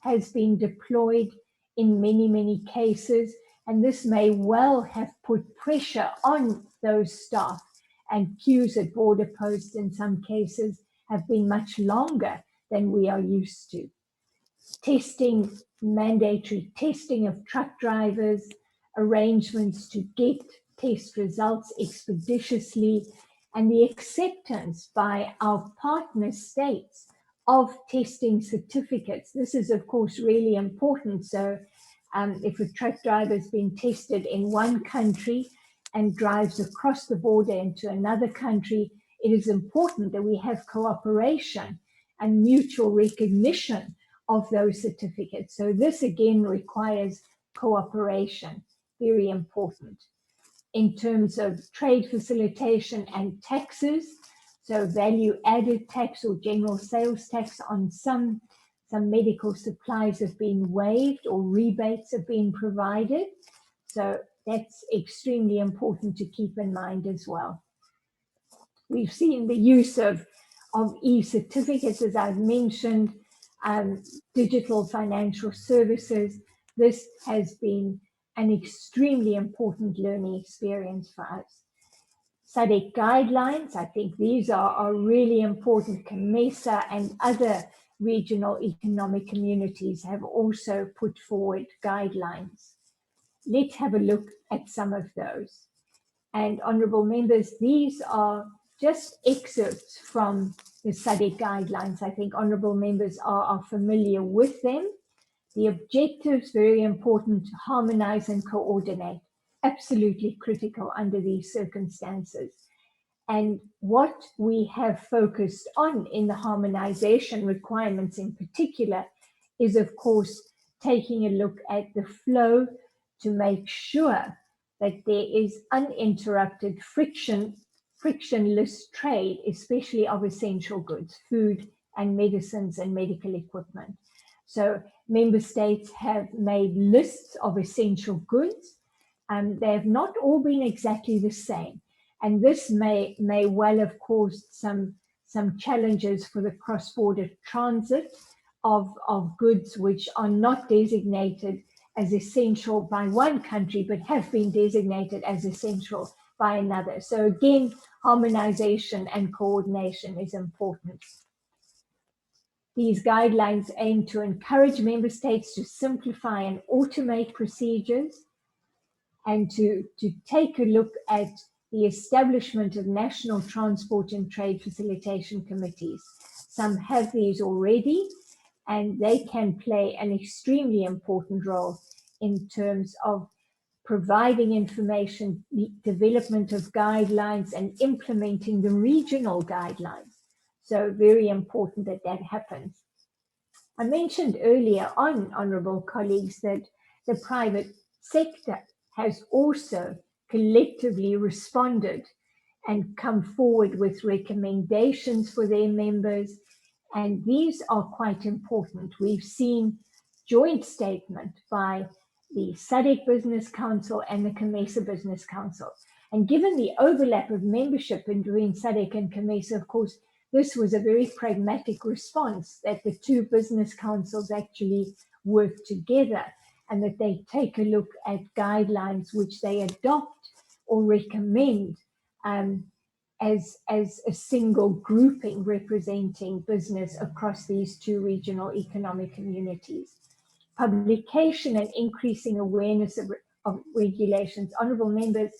has been deployed in many, many cases, and this may well have put pressure on those staff, and queues at border posts in some cases have been much longer than we are used to. Testing, mandatory testing of truck drivers, arrangements to get test results expeditiously, and the acceptance by our partner states of testing certificates. This is, of course, really important. So if a truck driver has been tested in one country and drives across the border into another country, it is important that we have cooperation and mutual recognition of those certificates. So this again requires cooperation, very important. In terms of trade facilitation and taxes, so value added tax or general sales tax on some medical supplies have been waived or rebates have been provided. So that's extremely important to keep in mind as well. We've seen the use of e-certificates, as I've mentioned, digital financial services. This has been an extremely important learning experience for us. SADC guidelines, I think these are really important. COMESA and other regional economic communities have also put forward guidelines. Let's have a look at some of those. And honourable members, these are just excerpts from the SADC guidelines. I think honourable members are familiar with them. The objectives, very important, to harmonise and coordinate, absolutely critical under these circumstances. And what we have focused on in the harmonisation requirements in particular is, of course, taking a look at the flow to make sure that there is uninterrupted frictionless trade, especially of essential goods, food and medicines and medical equipment. So member states have made lists of essential goods, and they have not all been exactly the same. And this may well have caused some challenges for the cross-border transit of goods which are not designated as essential by one country, but have been designated as essential by another. So again, harmonization and coordination is important. These guidelines aim to encourage member states to simplify and automate procedures, and to take a look at the establishment of national transport and trade facilitation committees. Some have these already, and they can play an extremely important role in terms of providing information, the development of guidelines, and implementing the regional guidelines. So very important that that happens. I mentioned earlier on, honourable colleagues, that the private sector has also collectively responded and come forward with recommendations for their members And these are quite important. We've seen joint statement by the SADC Business Council and the COMESA Business Council. And given the overlap of membership between SADC and COMESA, of course, this was a very pragmatic response that the two business councils actually work together and that they take a look at guidelines which they adopt or recommend as a single grouping representing business across these two regional economic communities. Publication and increasing awareness of regulations. Honourable members,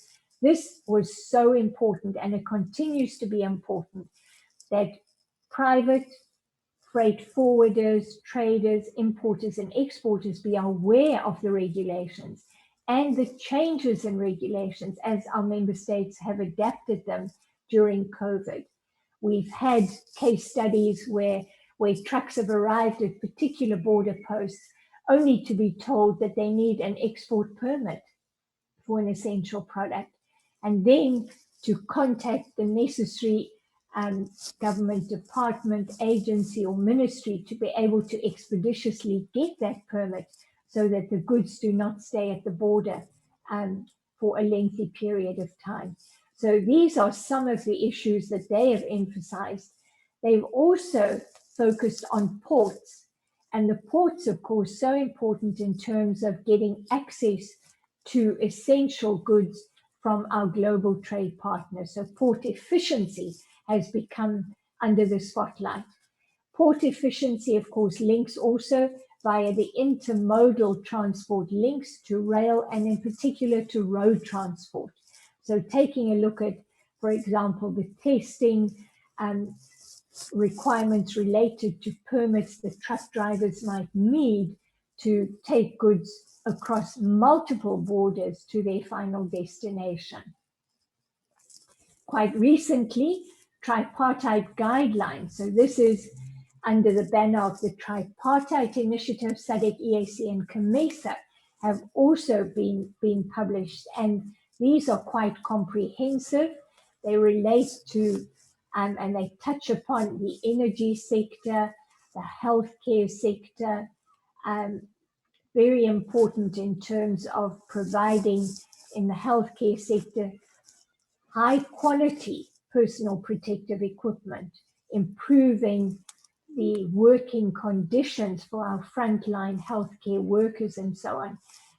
this was so important, and it continues to be important that private freight forwarders, traders, importers and exporters be aware of the regulations and the changes in regulations as our member states have adapted them during COVID. We've had case studies where trucks have arrived at particular border posts only to be told that they need an export permit for an essential product, and then to contact the necessary government department, agency or ministry to be able to expeditiously get that permit so that the goods do not stay at the border for a lengthy period of time. So these are some of the issues that they have emphasized. They've also focused on ports, and the ports, of course, so important in terms of getting access to essential goods from our global trade partners. So port efficiency has become under the spotlight. Port efficiency, of course, links also via the intermodal transport links to rail and in particular to road transport. So taking a look at, for example, the testing requirements related to permits that truck drivers might need to take goods across multiple borders to their final destination. Quite recently, Tripartite Guidelines, so this is under the banner of the Tripartite Initiative, SADC, EAC and COMESA, have also been published, and these are quite comprehensive. They relate to and they touch upon the energy sector, the healthcare sector, very important in terms of providing in the healthcare sector high quality personal protective equipment, improving the working conditions for our frontline healthcare workers and so on.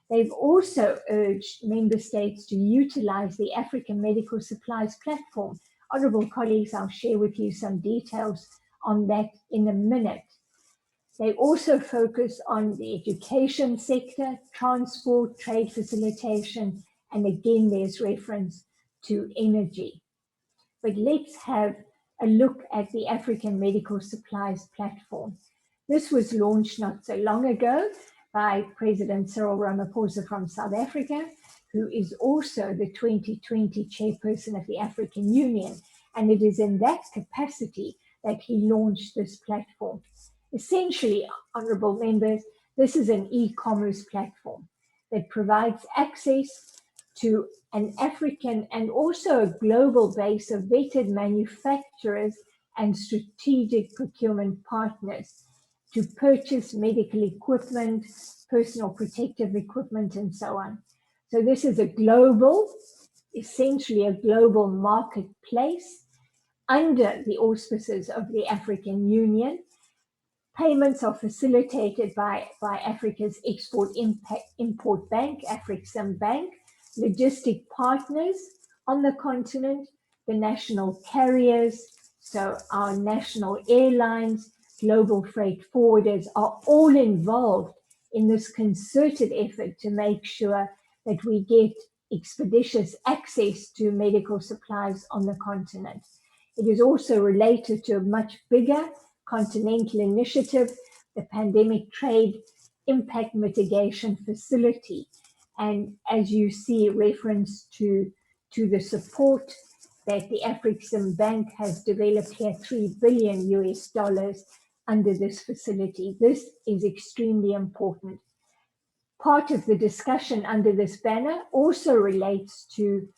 They've also urged member states to utilize the African Medical Supplies Platform. Honourable colleagues, I'll share with you some details on that in a minute. They also focus on the education sector, transport, trade facilitation, and again, there's reference to energy. But let's have a look at the African Medical Supplies Platform. This was launched not so long ago by President Cyril Ramaphosa from South Africa, who is also the 2020 chairperson of the African Union. And it is in that capacity that he launched this platform. Essentially, honourable members, this is an e-commerce platform that provides access to an African and also a global base of vetted manufacturers and strategic procurement partners to purchase medical equipment, personal protective equipment, and so on. So this is a global, essentially a global marketplace under the auspices of the African Union. Payments are facilitated by Africa's Export-Import Bank, Afrexim Bank, logistic partners on the continent, the national carriers, so our national airlines, global freight forwarders are all involved in this concerted effort to make sure that we get expeditious access to medical supplies on the continent. It is also related to a much bigger Continental initiative, the Pandemic Trade Impact Mitigation Facility. And as you see, reference to the support that the Afrexim Bank has developed here, $3 billion US under this facility. This is extremely important. Part of the discussion under this banner also relates to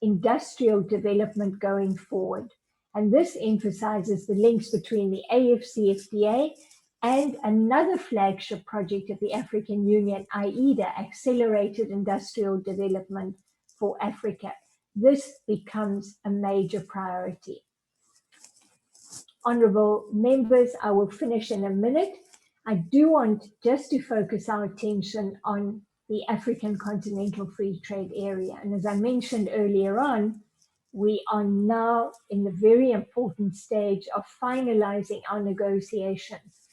industrial development going forward. And this emphasizes the links between the AFCFTA and another flagship project of the African Union, AIDA, Accelerated Industrial Development for Africa. This becomes a major priority. Honorable members, I will finish in a minute. I do want just to focus our attention on the African Continental Free Trade Area. And as I mentioned earlier on, we are now in the very important stage of finalizing our negotiations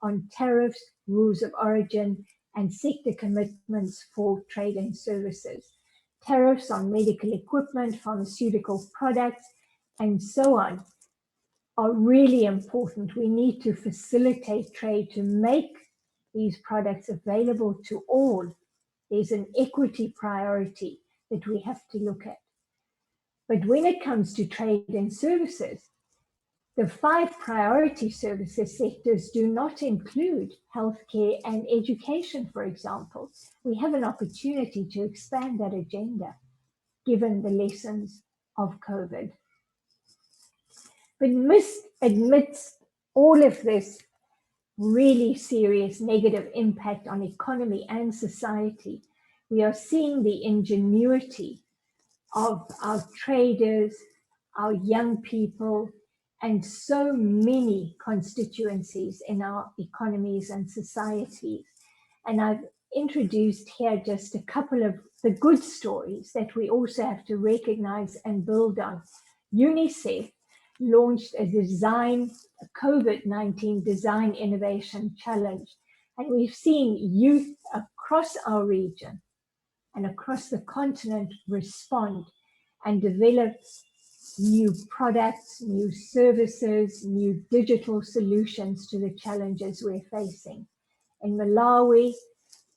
on tariffs, rules of origin, and sector commitments for trade and services. Tariffs on medical equipment, pharmaceutical products, and so on are really important. We need to facilitate trade to make these products available to all. There's an equity priority that we have to look at. But when it comes to trade and services, the 5 priority services sectors do not include healthcare and education, for example. We have an opportunity to expand that agenda, given the lessons of COVID. But amidst all of this really serious negative impact on economy and society, we are seeing the ingenuity of our traders, our young people, and so many constituencies in our economies and societies. And I've introduced here just a couple of the good stories that we also have to recognize and build on. UNICEF launched a COVID-19 Design Innovation Challenge. And we've seen youth across our region and across the continent respond and develop new products, new services, new digital solutions to the challenges we're facing. In Malawi,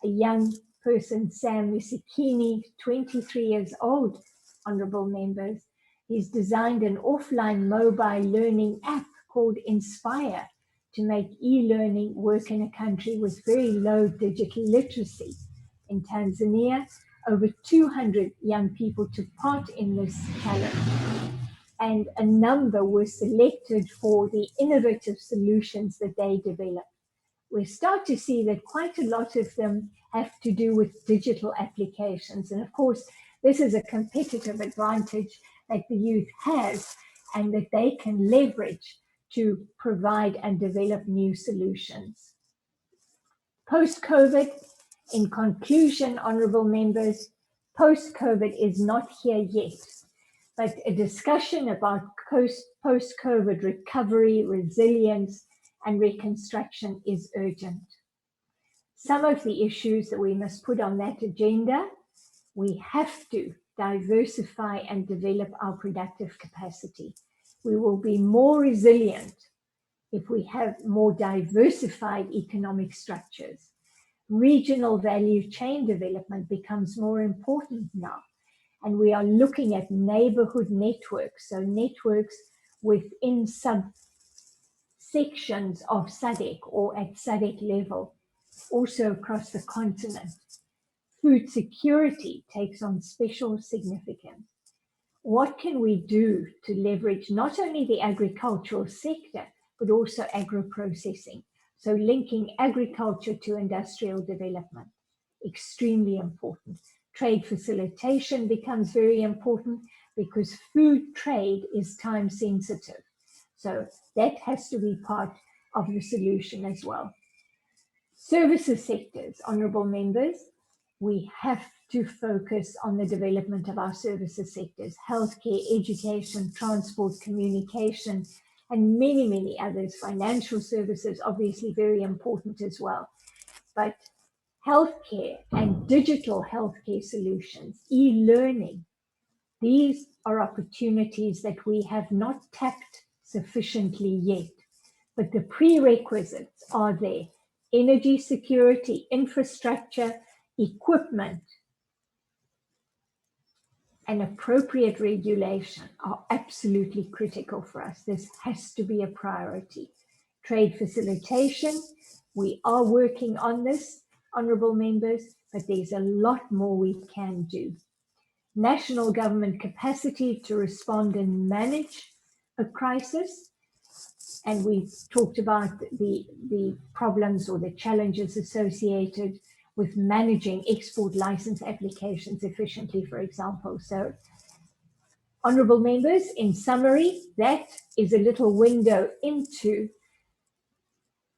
a young person, Sam Misikini, 23 years old, honorable members, he's designed an offline mobile learning app called Inspire to make e-learning work in a country with very low digital literacy. In Tanzania, over 200 young people took part in this challenge, and a number were selected for the innovative solutions that they developed. We start to see that quite a lot of them have to do with digital applications. And of course, this is a competitive advantage that the youth has and that they can leverage to provide and develop new solutions. Post-COVID, in conclusion, honorable members, post-COVID is not here yet, but a discussion about post-COVID recovery, resilience, and reconstruction is urgent. Some of the issues that we must put on that agenda, we have to diversify and develop our productive capacity. We will be more resilient if we have more diversified economic structures. Regional value chain development becomes more important now. And we are looking at neighborhood networks, so networks within subsections of SADC or at SADC level, also across the continent. Food security takes on special significance. What can we do to leverage not only the agricultural sector, but also agro-processing? So linking agriculture to industrial development, extremely important. Trade facilitation becomes very important because food trade is time sensitive. So that has to be part of the solution as well. Services sectors, honorable members, we have to focus on the development of our services sectors, healthcare, education, transport, communication, and many, many others. Financial services, obviously very important as well. But healthcare and digital healthcare solutions, e-learning, these are opportunities that we have not tapped sufficiently yet. But the prerequisites are there. Energy security, infrastructure, equipment, and appropriate regulation are absolutely critical for us. This has to be a priority. Trade facilitation, we are working on this, honorable members, but there's a lot more we can do. National government capacity to respond and manage a crisis, and we talked about the problems or the challenges associated with managing export license applications efficiently, for example. So, honourable members, in summary, that is a little window into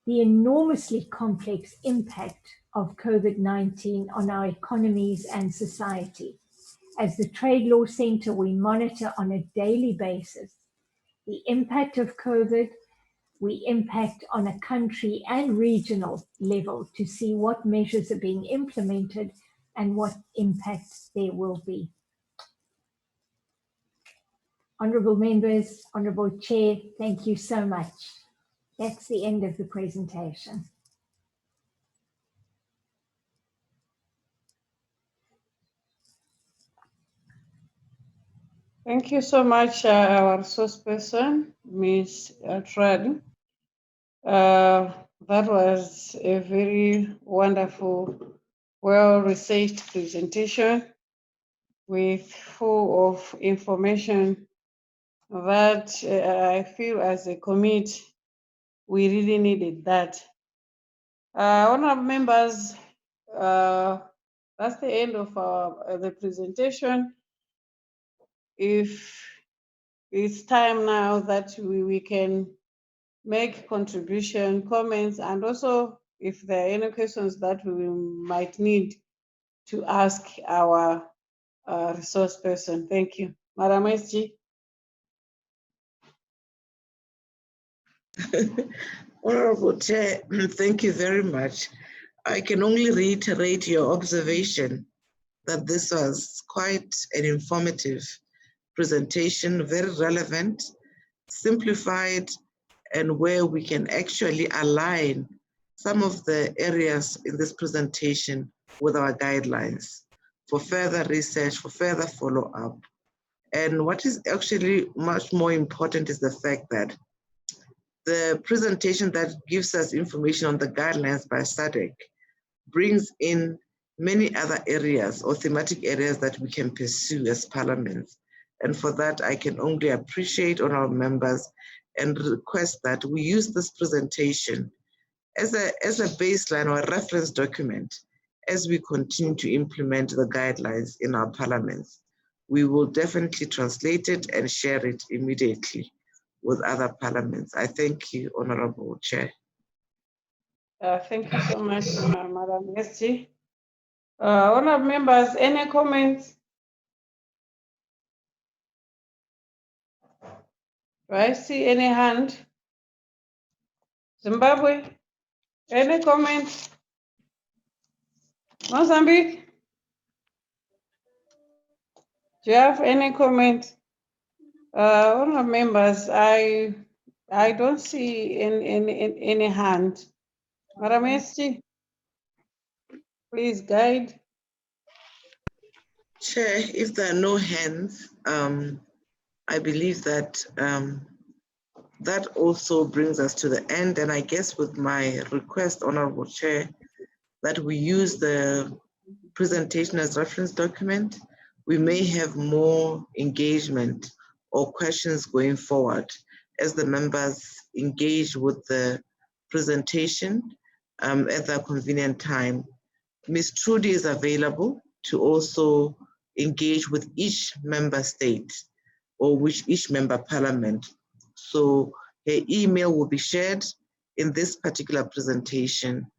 the enormously complex impact of COVID-19 on our economies and society. As the Trade Law Centre, we monitor on a daily basis the impact of COVID. We impact on a country and regional level to see what measures are being implemented and what impact there will be. Honourable members, Honourable Chair, thank you so much. That's the end of the presentation. Thank you so much, our resource person, Ms. Trad. That was a very wonderful, well-researched presentation with full of information that I feel as a committee, we really needed that. Honourable members, that's the end of the presentation. If it's time now that we can make contribution, comments, and also if there are any questions that we might need to ask our resource person. Thank you. Madam SG. Honorable Chair, thank you very much. I can only reiterate your observation that this was quite an informative presentation, very relevant, simplified, and where we can actually align some of the areas in this presentation with our guidelines for further research, for further follow-up. And what is actually much more important is the fact that the presentation that gives us information on the guidelines by SADC brings in many other areas or thematic areas that we can pursue as parliaments. And for that, I can only appreciate on our members and request that we use this presentation as a baseline or a reference document as we continue to implement the guidelines in our parliaments. We will definitely translate it and share it immediately with other parliaments. I thank you, Honorable Chair. Thank you so much, Madam SG. Honourable members, any comments? Do I see any hand? Zimbabwe, any comments? Mozambique? Do you have any comment? Honourable members, I don't see any hand. Madam SG, please guide. Chair, if there are no hands, I believe that that also brings us to the end. And I guess with my request, Honorable Chair, that we use the presentation as reference document, we may have more engagement or questions going forward as the members engage with the presentation at their convenient time. Ms. Trudy is available to also engage with each member state or with each member parliament. So her email will be shared in this particular presentation,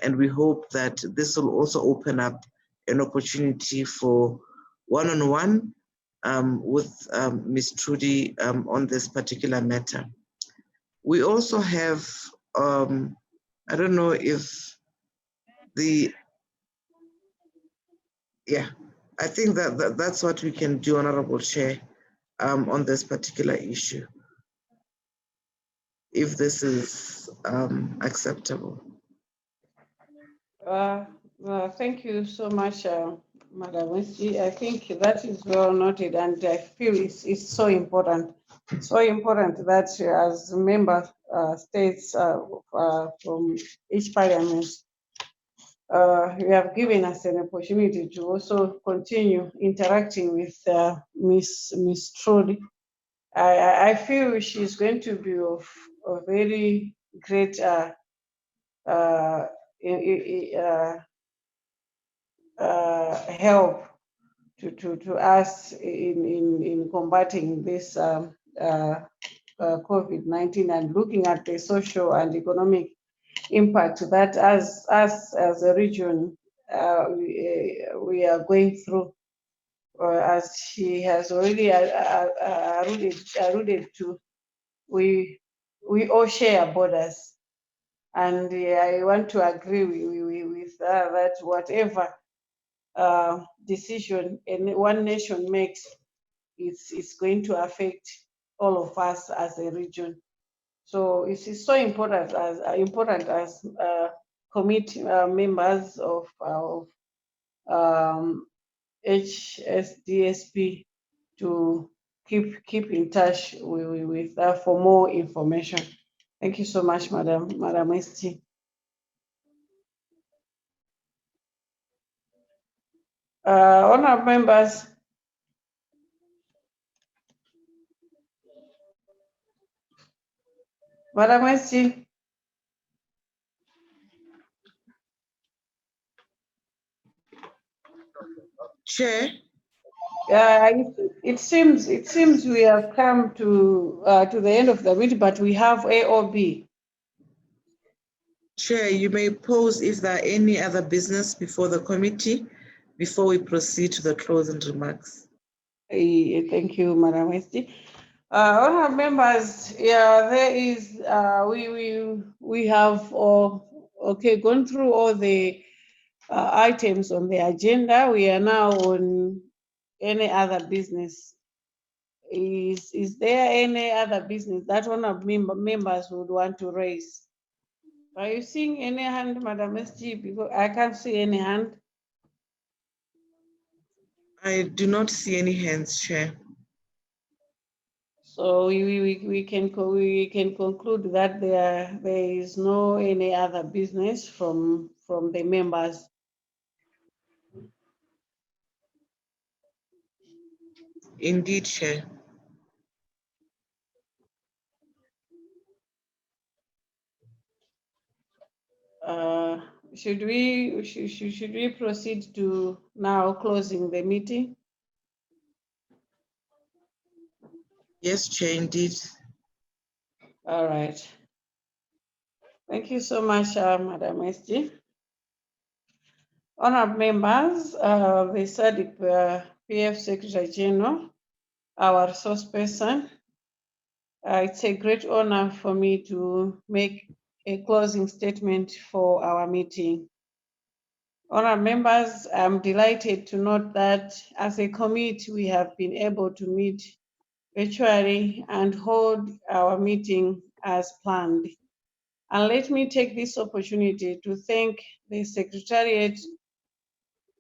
and we hope that this will also open up an opportunity for one-on-one with Ms. Trudy on this particular matter. We also have, I don't know if I think that's what we can do, Honorable Chair, on this particular issue, if this is acceptable. Thank you so much, Madam SG. I think that is well noted, and I feel it's so important. So important that as member states from each parliament, you have given us an opportunity to also continue interacting with Ms. Trudy I feel she's going to be of very great help to us in combating this COVID-19 and looking at the social and economic impact that as a region we are going through. As she has already alluded to, we all share borders, and I want to agree with that whatever decision one nation makes, it's going to affect all of us as a region. So it is so important as committee members of HSDSP to keep in touch with for more information. Thank you so much, Madam ST. Honourable members, Madam ST. Chair. It seems we have come to the end of the meeting, but we have A or B. Chair, you may pose if there are any other business before the committee before we proceed to the closing remarks. Thank you, Madam ST. Honourable members, yeah, there is we have gone through all the items on the agenda. We are now on any other business. Is there any other business that one of members would want to raise? Are you seeing any hand, Madam SG? Because I can't see any hand. I do not see any hands, Chair. So we can conclude that there is no any other business from the members. Indeed, Chair. Should we proceed to now closing the meeting? Yes, Chair, indeed. All right. Thank you so much, Madam SG. Honourable members, the SADC PF Secretary General, our resource person, it's a great honor for me to make a closing statement for our meeting. Honourable members, I'm delighted to note that as a committee, we have been able to meet virtually and hold our meeting as planned. And let me take this opportunity to thank the Secretariat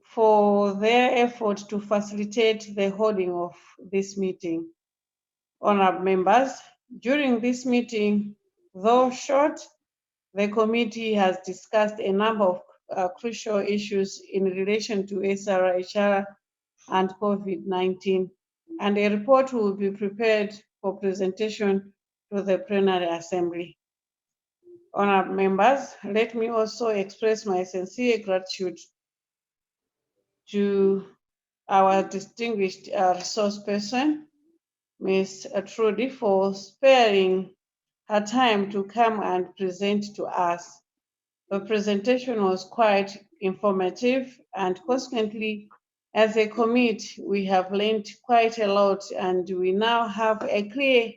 for their effort to facilitate the holding of this meeting. Honourable members, during this meeting, though short, the committee has discussed a number of crucial issues in relation to SRHR and COVID-19, and a report will be prepared for presentation to the plenary assembly. Honourable members, let me also express my sincere gratitude to our distinguished resource person, Ms. Trudy, for sparing her time to come and present to us. The presentation was quite informative, and consequently, as a committee, we have learned quite a lot, and we now have a clear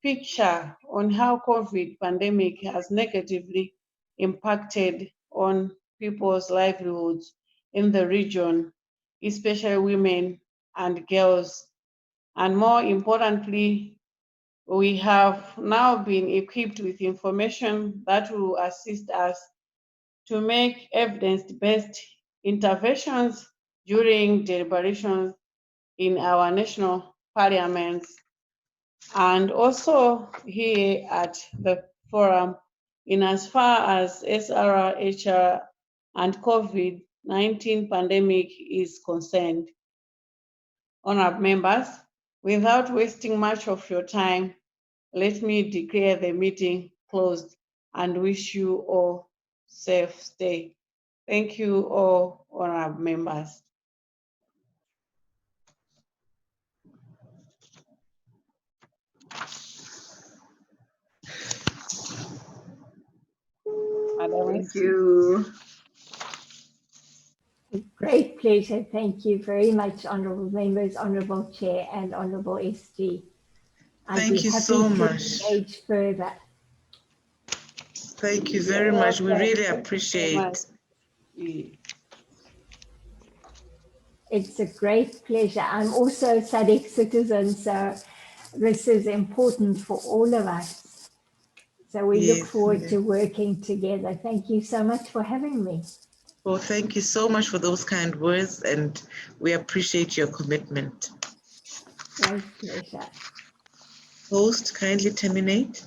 picture on how COVID pandemic has negatively impacted on people's livelihoods in the region, especially women and girls. And more importantly, we have now been equipped with information that will assist us to make evidence-based interventions during deliberations in our national parliaments, and also here at the forum, in as far as SRHR and COVID-19 pandemic is concerned. Honourable members, Without wasting much of your time, let me declare the meeting closed and wish you all safe stay. Thank you all, honorable members. Thank you. A great pleasure. Thank you very much, honourable members, honourable chair, and honourable SG. I'd Thank be you happy so to much. engage further. Thank you very much. We really appreciate. It's a great pleasure. I'm also a SADC citizen, so this is important for all of us. So we look Yes, forward yes. to working together. Thank you so much for having me. Well, thank you so much for those kind words, and we appreciate your commitment. Great pleasure. Host, kindly terminate.